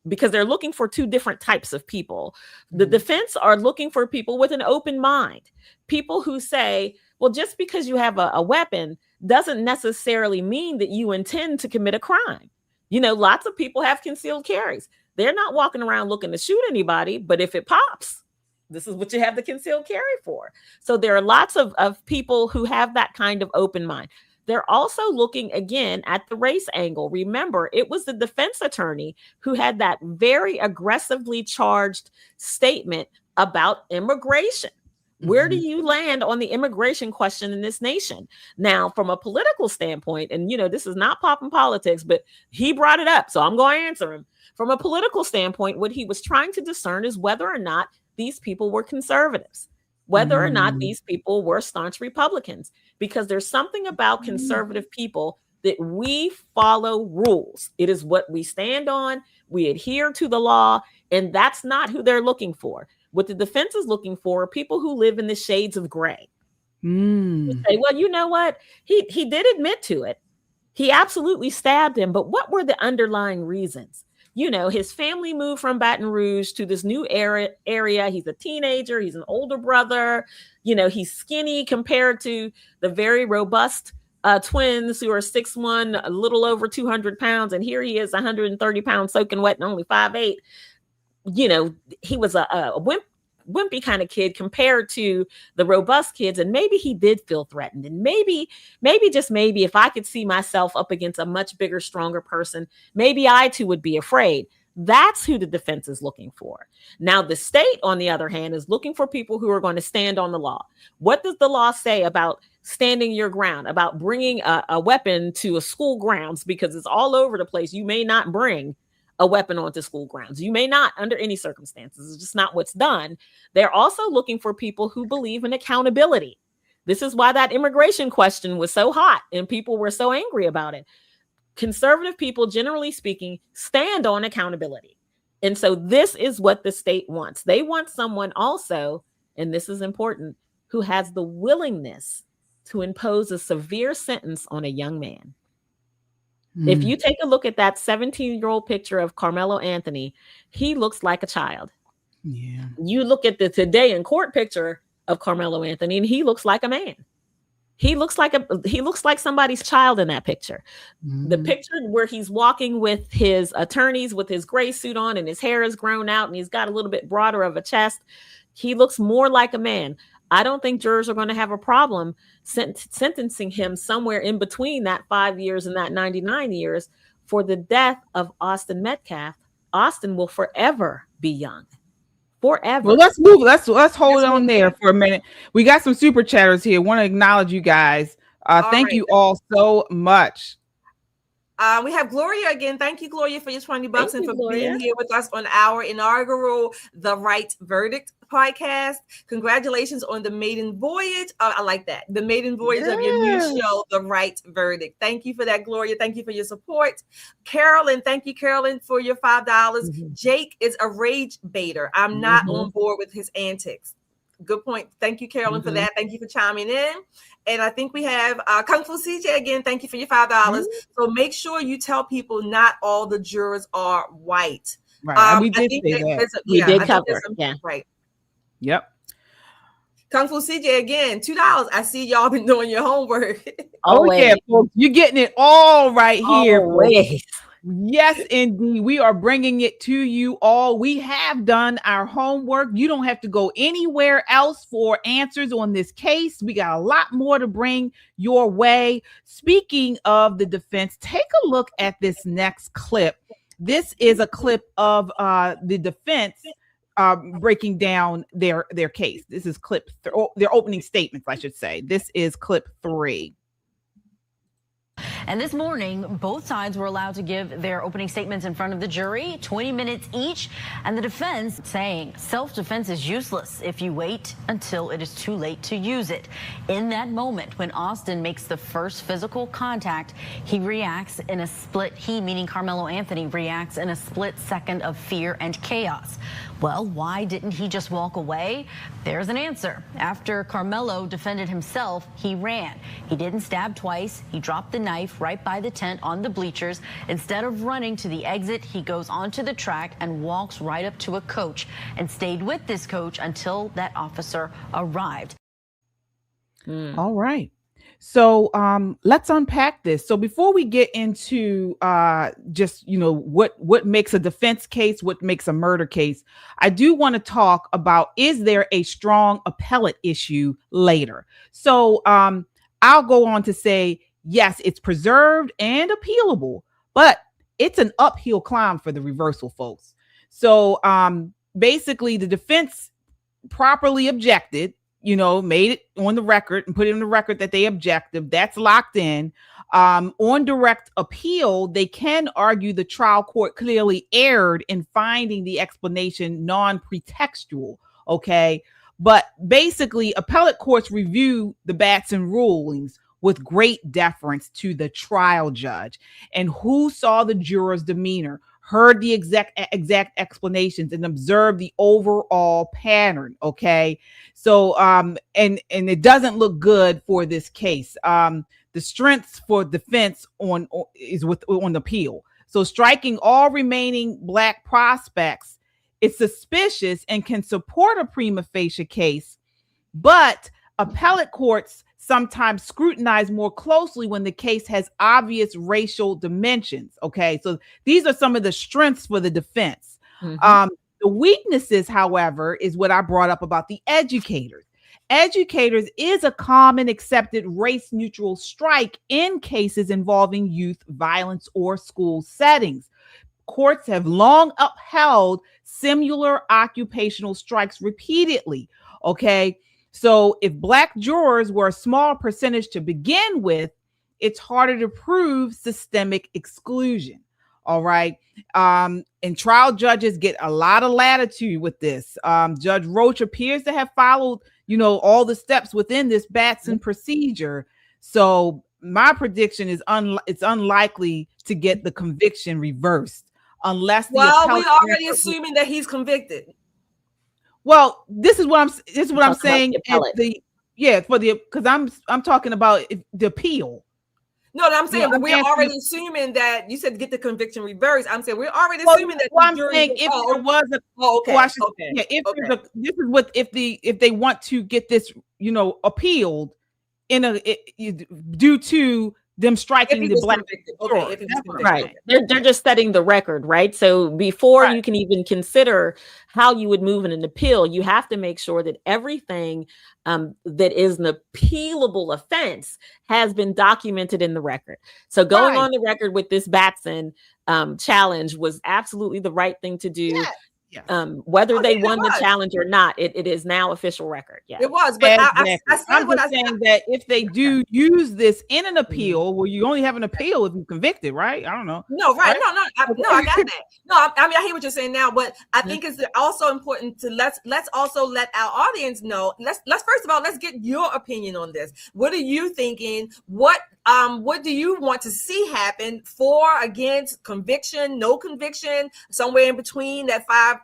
because they're looking for 2 different types of people. The defense are looking for people with an open mind, people who say, well, just because you have a weapon doesn't necessarily mean that you intend to commit a crime. Lots of people have concealed carries. They're not walking around looking to shoot anybody, but if it pops, this is what you have the concealed carry for. So there are lots of people who have that kind of open mind. They're also looking again at the race angle. Remember, it was the defense attorney who had that very aggressively charged statement about immigration. Where do you land on the immigration question in this nation? Now, from a political standpoint, and this is not popping politics, but he brought it up, so I'm going to answer him. From a political standpoint, what he was trying to discern is whether or not these people were conservatives, whether or not these people were staunch Republicans, because there's something about conservative people that we follow rules. It is what we stand on. We adhere to the law, and that's not who they're looking for. What the defense is looking for are people who live in the shades of gray. Who say, well, you know what? He did admit to it. He absolutely stabbed him, but what were the underlying reasons? His family moved from Baton Rouge to this new area. He's a teenager. He's an older brother. He's skinny compared to the very robust twins who are 6'1", a little over 200 pounds. And here he is 130 pounds soaking wet and only 5'8". He was a wimpy kind of kid compared to the robust kids. And maybe he did feel threatened. And maybe just maybe if I could see myself up against a much bigger, stronger person, maybe I too would be afraid. That's who the defense is looking for. Now, the state, on the other hand, is looking for people who are going to stand on the law. What does the law say about standing your ground, about bringing a weapon to a school grounds? Because it's all over the place. You may not bring a weapon onto school grounds. You may not under any circumstances. It's just not what's done. They're also looking for people who believe in accountability. This is why that immigration question was so hot and people were so angry about it. Conservative people, generally speaking, stand on accountability. And so this is what the state wants. They want someone also and this is important, who has the willingness to impose a severe sentence on a young man. If you take a look at that 17-year-old picture of Karmelo Anthony, he looks like a child. Yeah. You look at the today in court picture of Karmelo Anthony, and he looks like a man. He looks like somebody's child in that picture. The picture where he's walking with his attorneys with his gray suit on and his hair is grown out and he's got a little bit broader of a chest. He looks more like a man. I don't think jurors are going to have a problem sentencing him somewhere in between that 5 years and that 99 years for the death of Austin Metcalf. Austin will forever be young. Forever. Well, let's move. Let's hold on there for a minute. We got some super chatters here. Want to acknowledge you guys. Thank you all so much. We have Gloria again. Thank you, Gloria, for your $20 and for Gloria. being here with us on our inaugural The Right Verdict podcast. Congratulations on the maiden voyage. I like that. The maiden voyage of your new show, The Right Verdict. Thank you for that, Gloria. Thank you for your support. Carolyn, thank you, Carolyn, for your $5. Jake is a rage baiter. I'm not on board with his antics. Good point. Thank you, Carolyn, for that. Thank you for chiming in. And I think we have Kung Fu CJ again. Thank you for your $5. So make sure you tell people not all the jurors are white. Right. We did say that. We did cover. Yeah. Right. Yep. Kung Fu CJ again, $2. I see y'all been doing your homework. Oh yeah, folks. You're getting it all right here. Always. Yes, indeed. We are bringing it to you all. We have done our homework. You don't have to go anywhere else for answers on this case. We got a lot more to bring your way. Speaking of the defense, take a look at this next clip. This is a clip of the defense breaking down their case. This is clip their opening statements, I should say. This is clip 3. And this morning, both sides were allowed to give their opening statements in front of the jury, 20 minutes each, and the defense saying self-defense is useless if you wait until it is too late to use it. In that moment, when Austin makes the first physical contact, he reacts in a split, he meaning Karmelo Anthony, reacts in a split second of fear and chaos. Well, why didn't he just walk away? There's an answer. After Karmelo defended himself, he ran. He didn't stab twice. He dropped the knife right by the tent on the bleachers. Instead of running to the exit, he goes onto the track and walks right up to a coach and stayed with this coach until that officer arrived. All right. So let's unpack this. So before we get into just, what makes a defense case, what makes a murder case, I do want to talk about, is there a strong appellate issue later? So I'll go on to say, yes, it's preserved and appealable, but it's an uphill climb for the reversal, folks. So basically the defense properly objected, made it on the record and put it on the record that they objected. That's locked in. On direct appeal, they can argue the trial court clearly erred in finding the explanation non-pretextual. Okay. But basically, appellate courts review the Batson rulings with great deference to the trial judge and who saw the juror's demeanor, heard the exact explanations, and observed the overall pattern. Okay. So, and it doesn't look good for this case. The strengths for defense on appeal. So striking all remaining Black prospects is suspicious and can support a prima facie case, but appellate courts sometimes scrutinize more closely when the case has obvious racial dimensions. Okay, so these are some of the strengths for the defense. The weaknesses, however, is what I brought up about the educators. Educators is a common accepted race-neutral strike in cases involving youth violence or school settings. Courts have long upheld similar occupational strikes repeatedly. Okay. So if Black jurors were a small percentage to begin with, it's harder to prove systemic exclusion. All right. And trial judges get a lot of latitude with this. Judge Roach appears to have followed, all the steps within this Batson procedure. So my prediction is it's unlikely to get the conviction reversed unless we're already assuming that he's convicted. Well, this is what I'm saying. Because I'm talking about the appeal. No, I'm saying, but we're already assuming that you said get the conviction reversed. I'm saying we're already assuming that. Well, I'm saying if there was if they want to get this, appealed due to them striking the black. Right. They're just setting the record, right? So before you can even consider how you would move in an appeal, you have to make sure that everything that is an appealable offense has been documented in the record. So going on the record with this Batson challenge was absolutely the right thing to do. Yes. Whether they won the challenge or not, it is now official record. Yeah, it was. But I'm just saying that if they do use this in an appeal, well, you only have an appeal if you're convicted, right? I don't know. No, right? No, I got that. No, I mean I hear what you're saying now, but I think it's also important to let's also let our audience know. Let's first of all let's get your opinion on this. What are you thinking? What do you want to see happen? For, against, conviction, no conviction, somewhere in between that 5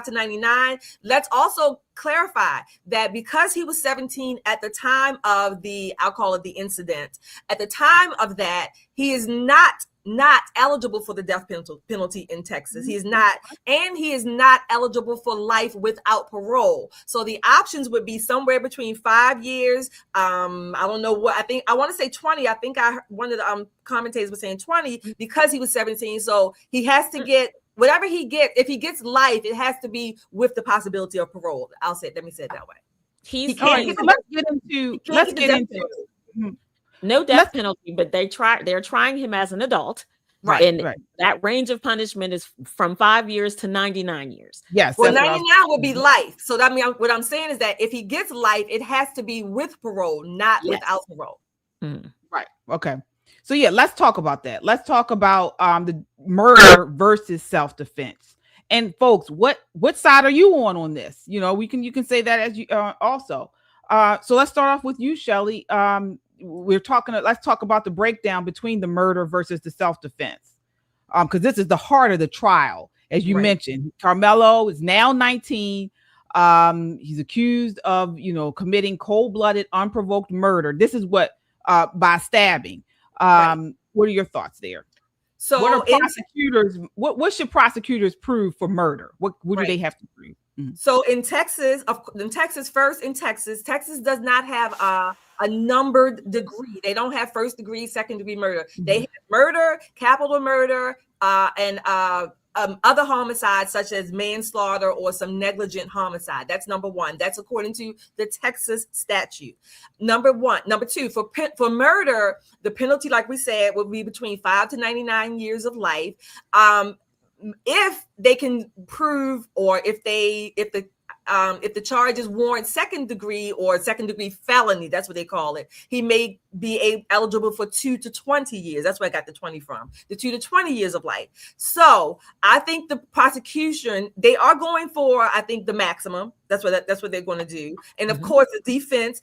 to 99. Let's also clarify that because he was 17 at the time of I'll call it the incident, at the time of that, he is not eligible for the death penalty in Texas. He is not, and he is not eligible for life without parole. So the options would be somewhere between 5 years. I don't know what I want to say 20. I think one of the commentators was saying 20 because he was 17. So he has to get whatever he gets. If he gets life, it has to be with the possibility of parole. Let me say it that way. Let's get into no death penalty, but they're trying him as an adult. Right. And that range of punishment is from 5 years to 99 years. Yes. Well, 99 would be life. So that means what I'm saying is that if he gets life, it has to be with parole, not without parole. Right. Okay. So let's talk about that. Let's talk about the murder versus self-defense. And folks, what side are you on this? You can say that as you also. So let's start off with you, Shelley. Let's talk about the breakdown between the murder versus the self-defense. Because this is the heart of the trial. As you mentioned, Karmelo is now 19. He's accused of, committing cold-blooded, unprovoked murder. This is by stabbing. What are your thoughts there? So what are prosecutors? What should prosecutors prove for murder? What do they have to prove? So in Texas, Texas does not have a numbered degree. They don't have first degree, second degree murder. They have murder, capital murder, and other homicides such as manslaughter or some negligent homicide. That's number one. That's according to the Texas statute. Number one. Number two, for murder, the penalty, like we said, would be between 5 to 99 years of life. If they can prove, or if the charges warrant second degree or second degree felony, that's what they call it, he may be eligible for 2 to 20 years. That's where I got the 20 from, the 2 to 20 years of life. So I think the prosecution, they are going for, I think, the maximum. That's what they're going to do. And of course, the defense,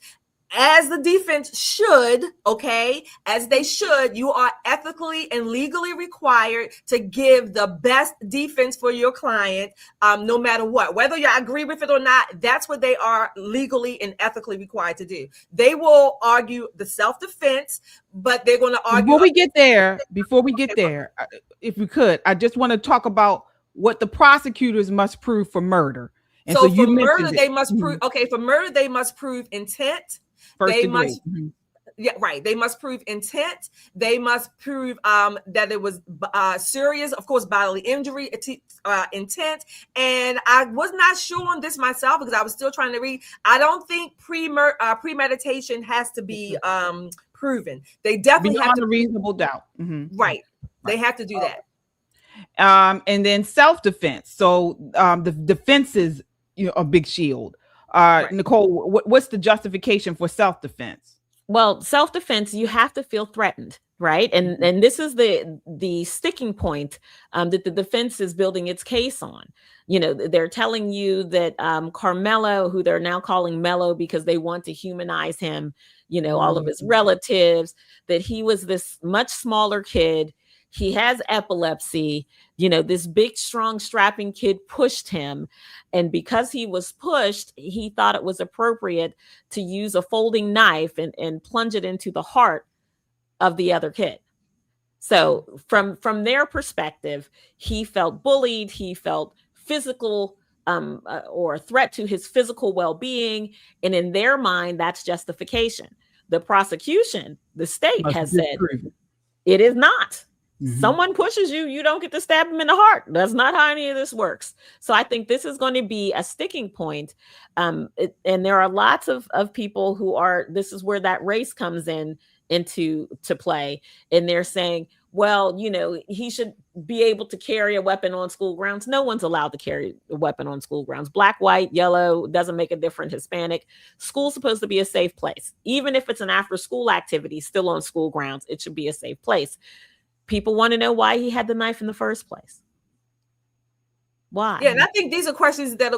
as the defense should, as they should, you are ethically and legally required to give the best defense for your client, no matter what. Whether you agree with it or not, that's what they are legally and ethically required to do. They will argue the self-defense, but they're going to argue... Before we get there, if we could, I just want to talk about what the prosecutors must prove for murder. And so for murder, they must prove... Okay, for murder, they must prove intent. They must prove intent. They must prove that it was serious, of course, bodily injury, intent. And I was not sure on this myself because I was still trying to read. I don't think premeditation has to be proven. They definitely have a reasonable doubt. Right. They have to do that. And then self-defense. So the defense is a big shield. Nicole, what's the justification for self-defense? Well, self-defense, you have to feel threatened, right? And this is the sticking point that the defense is building its case on. They're telling you that Karmelo, who they're now calling Mello because they want to humanize him, all of his relatives, that he was this much smaller kid. He has epilepsy. This big, strong, strapping kid pushed him. And because he was pushed, he thought it was appropriate to use a folding knife and plunge it into the heart of the other kid. So from their perspective, he felt bullied. He felt physical or a threat to his physical well-being. And in their mind, that's justification. The prosecution, the state has said it is not. Mm-hmm. Someone pushes you, you don't get to stab him in the heart. That's not how any of this works. So I think this is going to be a sticking point. And there are lots of people who this is where that race comes into play. And they're saying, well, he should be able to carry a weapon on school grounds. No one's allowed to carry a weapon on school grounds. Black, white, yellow, doesn't make a difference. Hispanic. School's supposed to be a safe place. Even if it's an after school activity, still on school grounds, it should be a safe place. People want to know why he had the knife in the first place. Why? Yeah, and I think these are questions that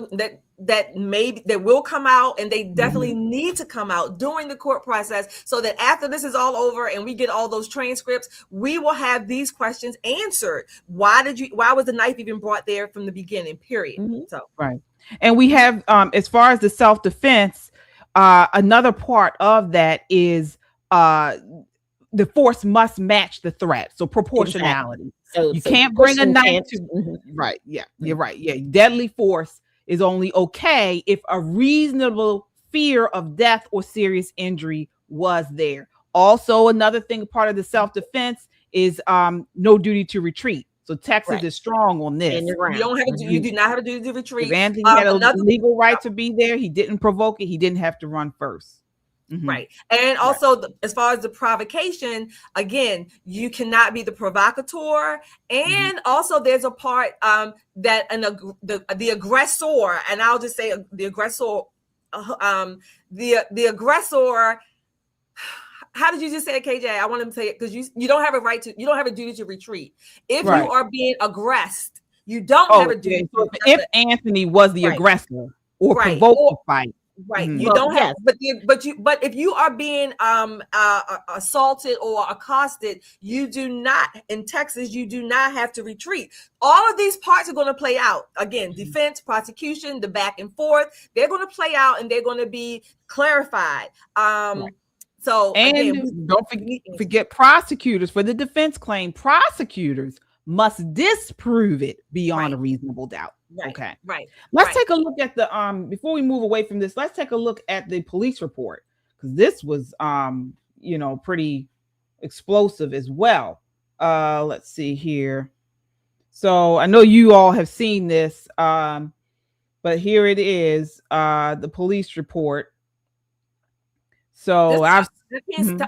will come out, and they definitely need to come out during the court process, so that after this is all over and we get all those transcripts, we will have these questions answered. Why was the knife even brought there from the beginning? Period. Mm-hmm. So right, and we have as far as the self-defense, another part of that is the force must match the threat, so proportionality. Exactly. So you can't bring a knife to right. Yeah, you're right. Yeah, deadly force is only okay if a reasonable fear of death or serious injury was there. Also, another thing, part of the self-defense is no duty to retreat. So Texas is strong on this. You don't have to. You do not have a duty to retreat. If Anthony had a legal right to be there, he didn't provoke it. He didn't have to run first. Mm-hmm. Right. And also, as far as the provocation, again, you cannot be the provocateur. And also there's a part that the aggressor, and I'll just say the aggressor, the aggressor, how did you just say it, KJ? I want to say it because you don't have a right to, you don't have a duty to retreat. If you are being aggressed, you don't have a duty. So if Anthony was the aggressor or provoked a fight. Right. You don't have, but if you are being assaulted or accosted, you do not, in Texas, you do not have to retreat. All of these parts are going to play out. Again, defense, prosecution, the back and forth, they're going to play out and they're going to be clarified. So again, don't forget prosecutors for the defense claim. Prosecutors must disprove it beyond a reasonable doubt. Right, okay. Right. Let's take a look at the before we move away from this, let's take a look at the police report, because this was pretty explosive as well. Let's see here. So I know you all have seen this, but here it is, the police report. So I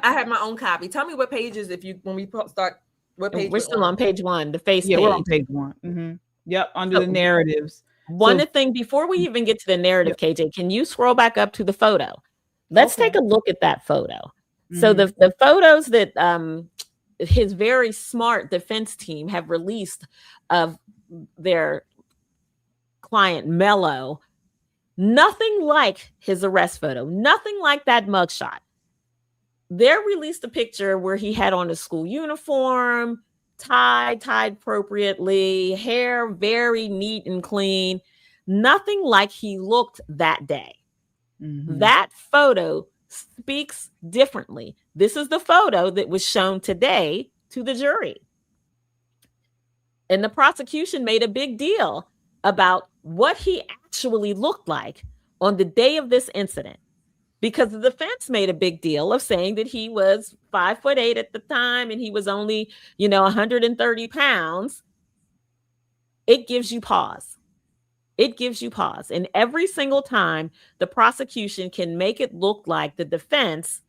have my own copy. Tell me what pages when we start. What page? We're still on page 1, the face page. We're on page 1. Mm-hmm. Yep, under the narratives. One thing before we even get to the narrative, KJ, can you scroll back up to the photo? Let's take a look at that photo. Mm-hmm. So the photos that his very smart defense team have released of their client Mello, nothing like his arrest photo, nothing like that mugshot. They released a picture where he had on a school uniform, tied appropriately, hair very neat and clean, nothing like he looked that day. Mm-hmm. That photo speaks differently. This is the photo that was shown today to the jury. And the prosecution made a big deal about what he actually looked like on the day of this incident, because the defense made a big deal of saying that he was 5'8" at the time and he was only, 130 pounds. It gives you pause. It gives you pause. And every single time the prosecution can make it look like the defense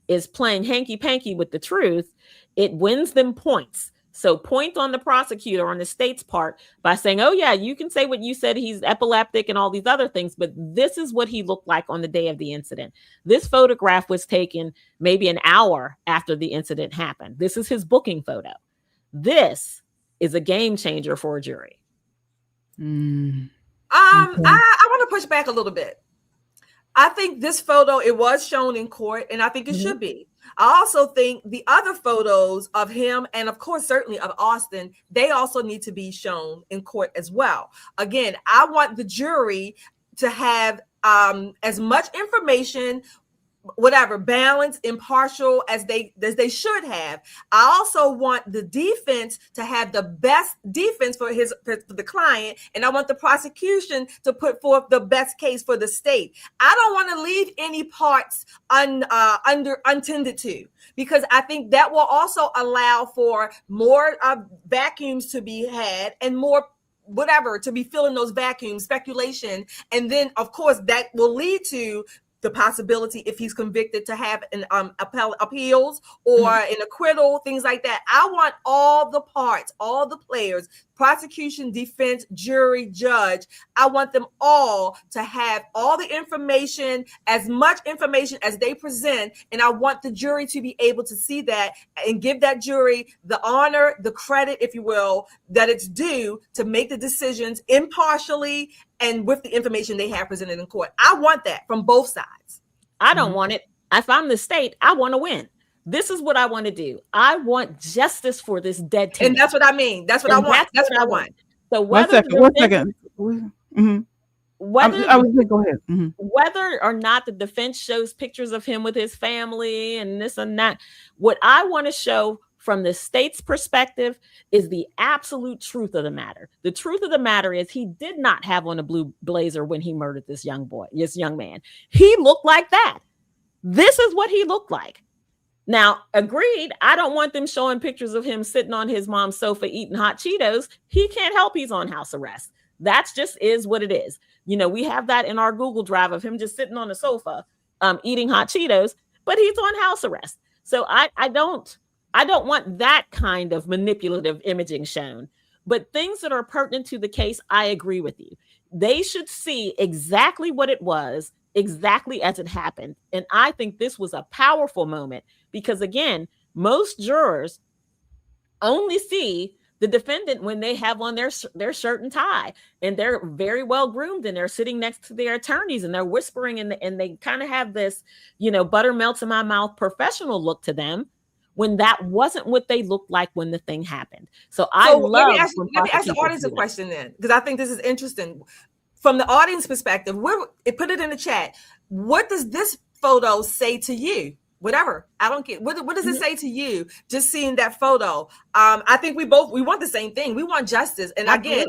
is playing hanky-panky with the truth, it wins them points. So point on the prosecutor on the state's part by saying, oh, yeah, you can say what you said, he's epileptic and all these other things, but this is what he looked like on the day of the incident. This photograph was taken maybe an hour after the incident happened. This is his booking photo. This is a game changer for a jury. I want to push back a little bit. I think this photo, it was shown in court, and I think it should be. I also think the other photos of him and of course certainly of Austin, they also need to be shown in court as well. Again, I want the jury to have as much information, whatever, balanced, impartial as they should have. I also want the defense to have the best defense for the client, and I want the prosecution to put forth the best case for the state. I don't want to leave any parts untended to, because I think that will also allow for more vacuums to be had and more whatever to be filling those vacuums, speculation, and then of course that will lead to the possibility, if he's convicted, to have an appeals or an acquittal, things like that. I want all the parts, all the players, prosecution, defense, jury, judge. I want them all to have all the information, as much information as they present. And I want the jury to be able to see that and give that jury the honor, the credit, if you will, that it's due to make the decisions impartially and with the information they have presented in court. I want that from both sides. I don't want it. If I'm the state, I want to win. This is what I want to do. I want justice for this dead team. And that's what I mean. That's what I want. That's what I want. So whether one second. Mm-hmm. Whether I was going to go ahead. Mm-hmm. Whether or not the defense shows pictures of him with his family and this and that, what I want to show from the state's perspective is the absolute truth of the matter. The truth of the matter is he did not have on a blue blazer when he murdered this young man. He looked like that. This is what he looked like. Now, agreed, I don't want them showing pictures of him sitting on his mom's sofa eating hot Cheetos. He can't help he's on house arrest. That's just is what it is. You know, we have that in our Google Drive of him just sitting on the sofa eating hot Cheetos, but he's on house arrest. So I don't want that kind of manipulative imaging shown. But things that are pertinent to the case, I agree with you. They should see exactly what it was, exactly as it happened. And I think this was a powerful moment because, again, most jurors only see the defendant when they have on their shirt and tie, and they're very well groomed, and they're sitting next to their attorneys, and they're whispering, and they kind of have this, you know, butter melts in my mouth professional look to them, when that wasn't what they looked like when the thing happened. So let me ask the audience a question then, because I think this is interesting. From the audience perspective, put it in the chat. What does this photo say to you? Whatever, I don't get. What does it say to you? Just seeing that photo. I think we want the same thing. We want justice, and again,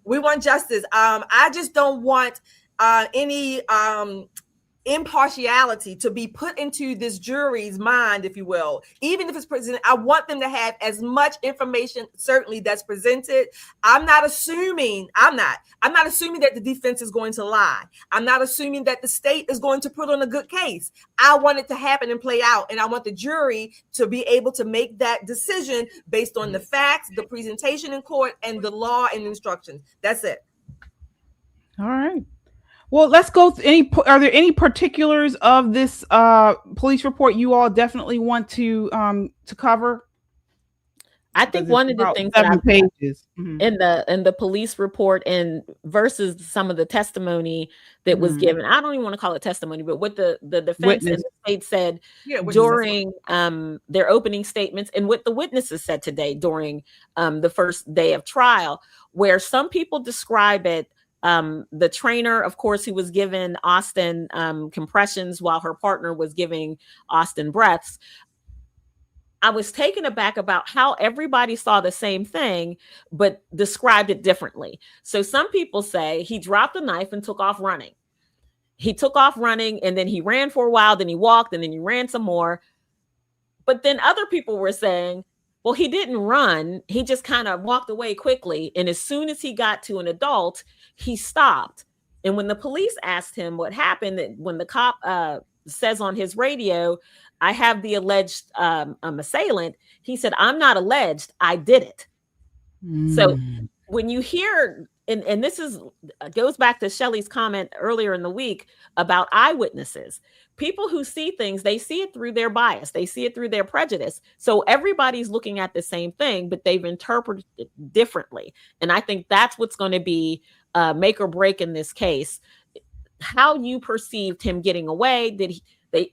we want justice. I just don't want any impartiality to be put into this jury's mind, if you will. Even if it's presented, I want them to have as much information, certainly, that's presented. I'm not assuming that the defense is going to lie. I'm not assuming that the state is going to put on a good case. I want it to happen and play out, and I want the jury to be able to make that decision based on the facts, the presentation in court, and the law and instructions. That's it. All right. Well, let's go. Are there any particulars of this police report you all definitely want to cover? I think one of the things that pages in the police report and versus some of the testimony that was given, I don't even want to call it testimony, but what the defense and the state said during their opening statements, and what the witnesses said today during the first day of trial, where some people describe it. The trainer, of course, who was giving Austin compressions while her partner was giving Austin breaths. I was taken aback about how everybody saw the same thing, but described it differently. So some people say he dropped the knife and took off running. He took off running, and then he ran for a while, then he walked, and then he ran some more. But then other people were saying, well, he didn't run. He just kind of walked away quickly. And as soon as he got to an adult, he stopped. And when the police asked him what happened, when the cop says on his radio, I have the alleged assailant, he said, I'm not alleged, I did it. So when you hear, and this goes back to Shelley's comment earlier in the week about eyewitnesses. People who see things, they see it through their bias. They see it through their prejudice. So everybody's looking at the same thing, but they've interpreted it differently. And I think that's what's going to be make or break in this case. How you perceived him getting away.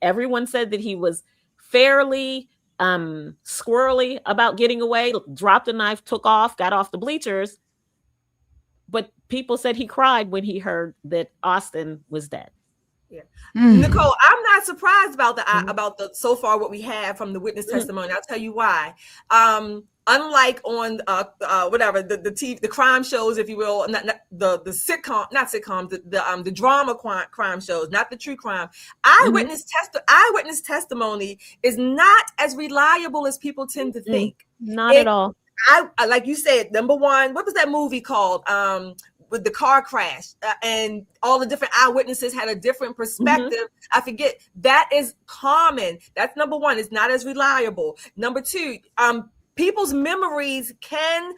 Everyone said that he was fairly squirrely about getting away, dropped the knife, took off, got off the bleachers. But people said he cried when he heard that Austin was dead. Yeah. Nicole, I'm not surprised about the so far what we have from the witness testimony. I'll tell you why. Unlike on the crime shows, if you will, not the drama crime shows, not the true crime. Eyewitness testimony is not as reliable as people tend to think. Not at all. I like you said, number one, what was that movie called? With the car crash and all the different eyewitnesses had a different perspective. I forget. That is common. That's number one. It's not as reliable. Number two, people's memories can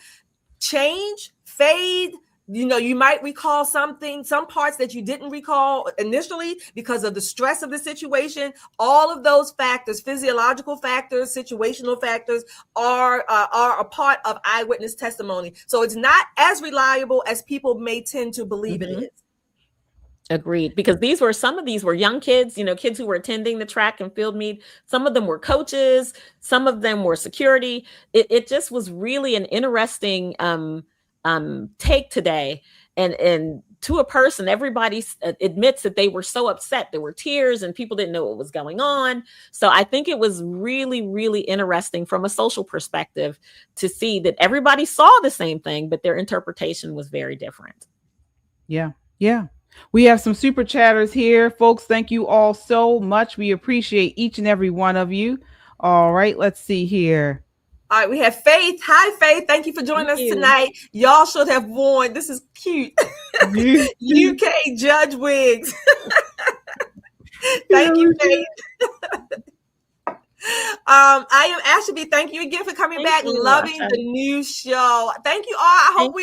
change, fade. You know, you might recall some parts that you didn't recall initially because of the stress of the situation. All of those factors, physiological factors, situational factors, are a part of eyewitness testimony. So it's not as reliable as people may tend to believe it is. Agreed. Because some of these were young kids, kids who were attending the track and field meet. Some of them were coaches. Some of them were security. It just was really an interesting take today, and to a person, everybody admits that they were so upset. There were tears and people didn't know what was going on. So I think it was really, really interesting from a social perspective to see that everybody saw the same thing, but their interpretation was very different. Yeah. We have some super chatters here, folks. Thank you all so much. We appreciate each and every one of you. All right, let's see here. All right, we have Faith. Hi, Faith. Thank you for joining us tonight. Y'all should have worn. This is cute. UK judge wigs. Thank you, Faith. I am Ashley. Thank you again for coming back. Loving the new show. Thank you all. I hope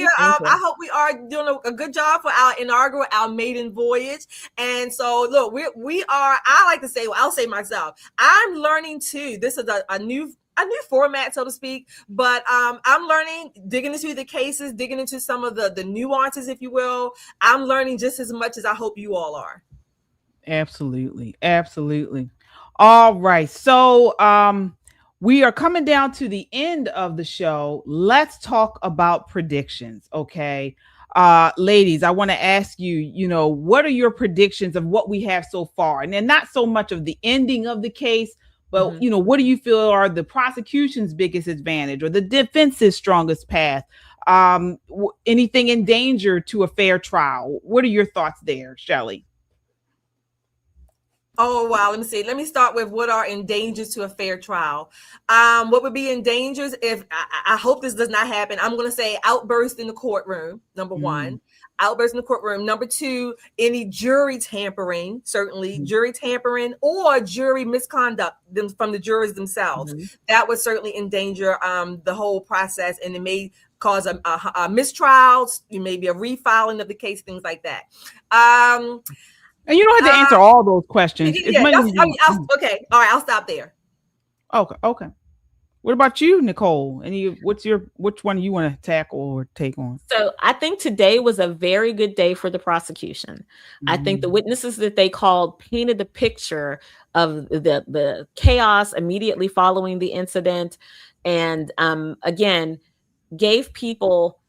we are doing a good job for our inaugural, our maiden voyage. And so, look, we are. I like to say, I'll say myself. I'm learning too. This is a new format, so to speak, but I'm learning, digging into the cases, digging into some of the nuances, if you will. I'm learning just as much as I hope you all are. Absolutely. All right. So we are coming down to the end of the show. Let's talk about predictions. Okay. Ladies, I want to ask you, what are your predictions of what we have so far? And then not so much of the ending of the case, but, what do you feel are the prosecution's biggest advantage or the defense's strongest path? Anything in danger to a fair trial? What are your thoughts there, Shelley? Oh, wow. Let me see. Let me start with what are in dangers to a fair trial. What would be in dangers if I hope this does not happen? I'm going to say outburst in the courtroom. Number one, outburst in the courtroom. Number two, any jury tampering, certainly jury tampering or jury misconduct from the jurors themselves. That would certainly endanger the whole process, and it may cause a mistrials, maybe a refiling of the case, things like that. And you don't have to answer all those questions. Okay. All right. I'll stop there. Okay. What about you, Nicole? Which one you want to tackle or take on? So I think today was a very good day for the prosecution. I think the witnesses that they called painted the picture of the chaos immediately following the incident. And again, gave people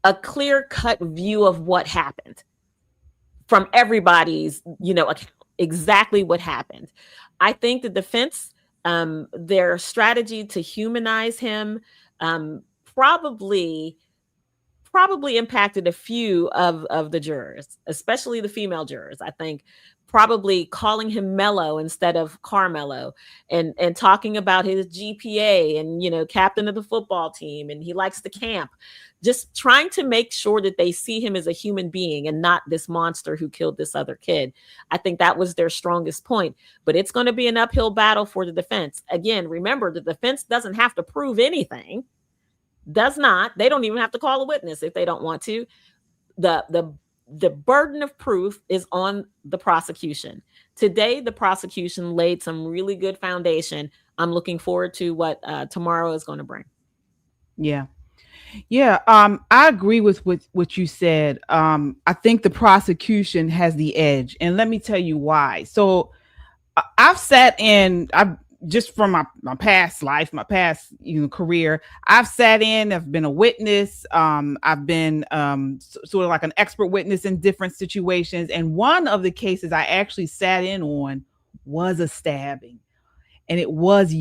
a clear-cut view of what happened from everybody's, account, exactly what happened. I think the defense, their strategy to humanize him, probably impacted a few of the jurors, especially the female jurors. I think probably calling him Mello instead of Karmelo, and talking about his GPA and, captain of the football team, and he likes to camp. Just trying to make sure that they see him as a human being and not this monster who killed this other kid. I think that was their strongest point, but it's going to be an uphill battle for the defense. Again, remember, the defense doesn't have to prove anything. Does not. They don't even have to call a witness if they don't want to. The burden of proof is on the prosecution. Today, the prosecution laid some really good foundation. I'm looking forward to what tomorrow is going to bring. Yeah. I agree with what you said. I think the prosecution has the edge, and let me tell you why. So I've just from my past life, my past career, I've sat in, I've been a witness, I've been sort of like an expert witness in different situations. And one of the cases I actually sat in on was a stabbing, and it was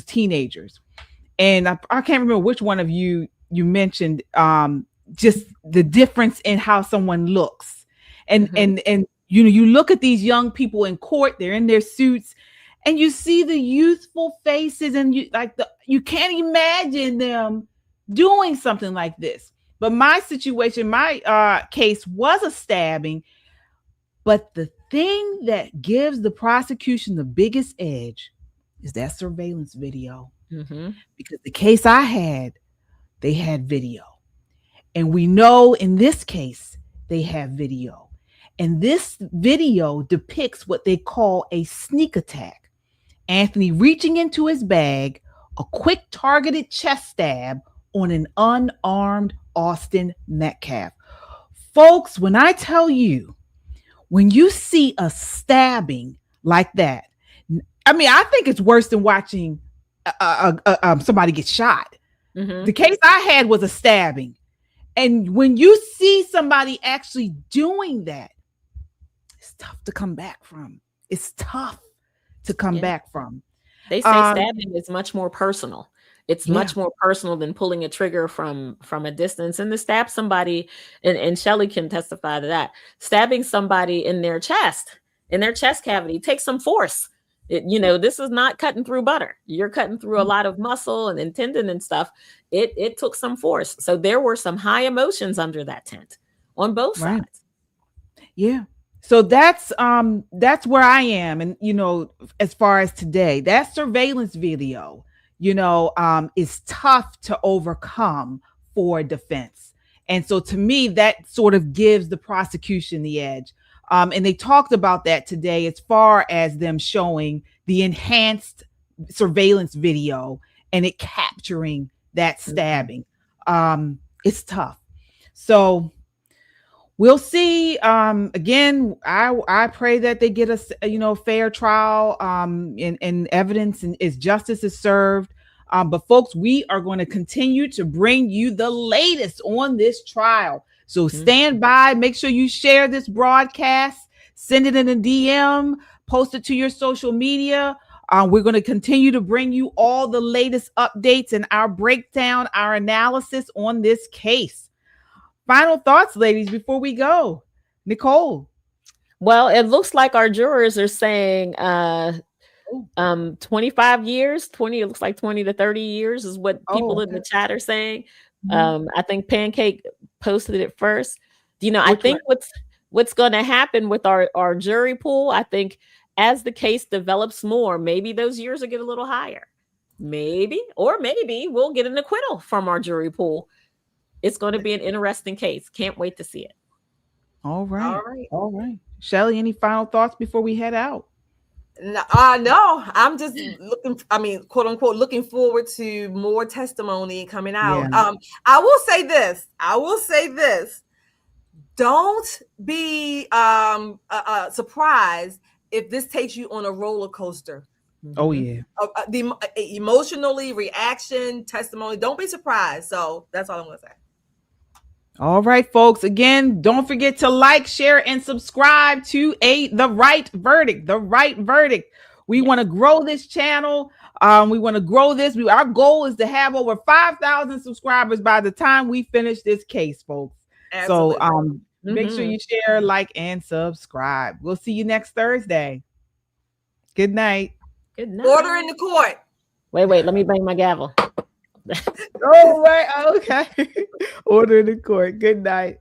teenagers. And I can't remember which one of you mentioned just the difference in how someone looks. And you look at these young people in court, they're in their suits, and you see the youthful faces, and you can't imagine them doing something like this. But my situation, my case was a stabbing. But the thing that gives the prosecution the biggest edge is that surveillance video. Because the case I had, they had video. And we know in this case, they have video. And this video depicts what they call a sneak attack. Anthony reaching into his bag, a quick targeted chest stab on an unarmed Austin Metcalf. Folks, when I tell you, when you see a stabbing like that, I mean, I think it's worse than watching somebody get shot. The case I had was a stabbing. And when you see somebody actually doing that, it's tough to come back from. It's tough to come back from. They say stabbing is much more personal. It's much more personal than pulling a trigger from a distance. And to stab somebody, and Shelley can testify to that, stabbing somebody in their chest cavity takes some force. This is not cutting through butter. You're cutting through a lot of muscle and tendon and stuff. It took some force. So there were some high emotions under that tent on both sides. Yeah. So that's where I am. And, as far as today, that surveillance video, is tough to overcome for defense. And so to me, that sort of gives the prosecution the edge. And they talked about that today as far as them showing the enhanced surveillance video and it capturing that stabbing. It's tough. So we'll see. Again, I pray that they get a fair trial and evidence and as justice is served. But folks, we are going to continue to bring you the latest on this trial. So stand by, make sure you share this broadcast, send it in a DM, post it to your social media. We're going to continue to bring you all the latest updates and our breakdown, our analysis on this case. Final thoughts, ladies, before we go. Nicole. Well, it looks like our jurors are saying 25 years, it looks like 20 to 30 years is what people in the chat are saying. I think Pancake posted it first. I think what's going to happen with our jury pool, I think as the case develops more, maybe those years will get a little higher. Maybe we'll get an acquittal from our jury pool. It's going to be an interesting case. Can't wait to see it. All right. Shelley, any final thoughts before we head out? No, I'm just quote unquote, looking forward to more testimony coming out. Yeah. I will say this. Don't be surprised if this takes you on a roller coaster. Oh yeah. The emotionally reaction, testimony. Don't be surprised. So that's all I'm going to say. All right, folks. Again, don't forget to like, share, and subscribe to The Right Verdict. The Right Verdict. We want to grow this channel. We want to grow this. Our goal is to have over 5,000 subscribers by the time we finish this case, folks. Absolutely. So make sure you share, like, and subscribe. We'll see you next Thursday. Good night. Good night. Order in the court. Wait. Let me bang my gavel. Oh, right. Okay. Order in the court. Good night.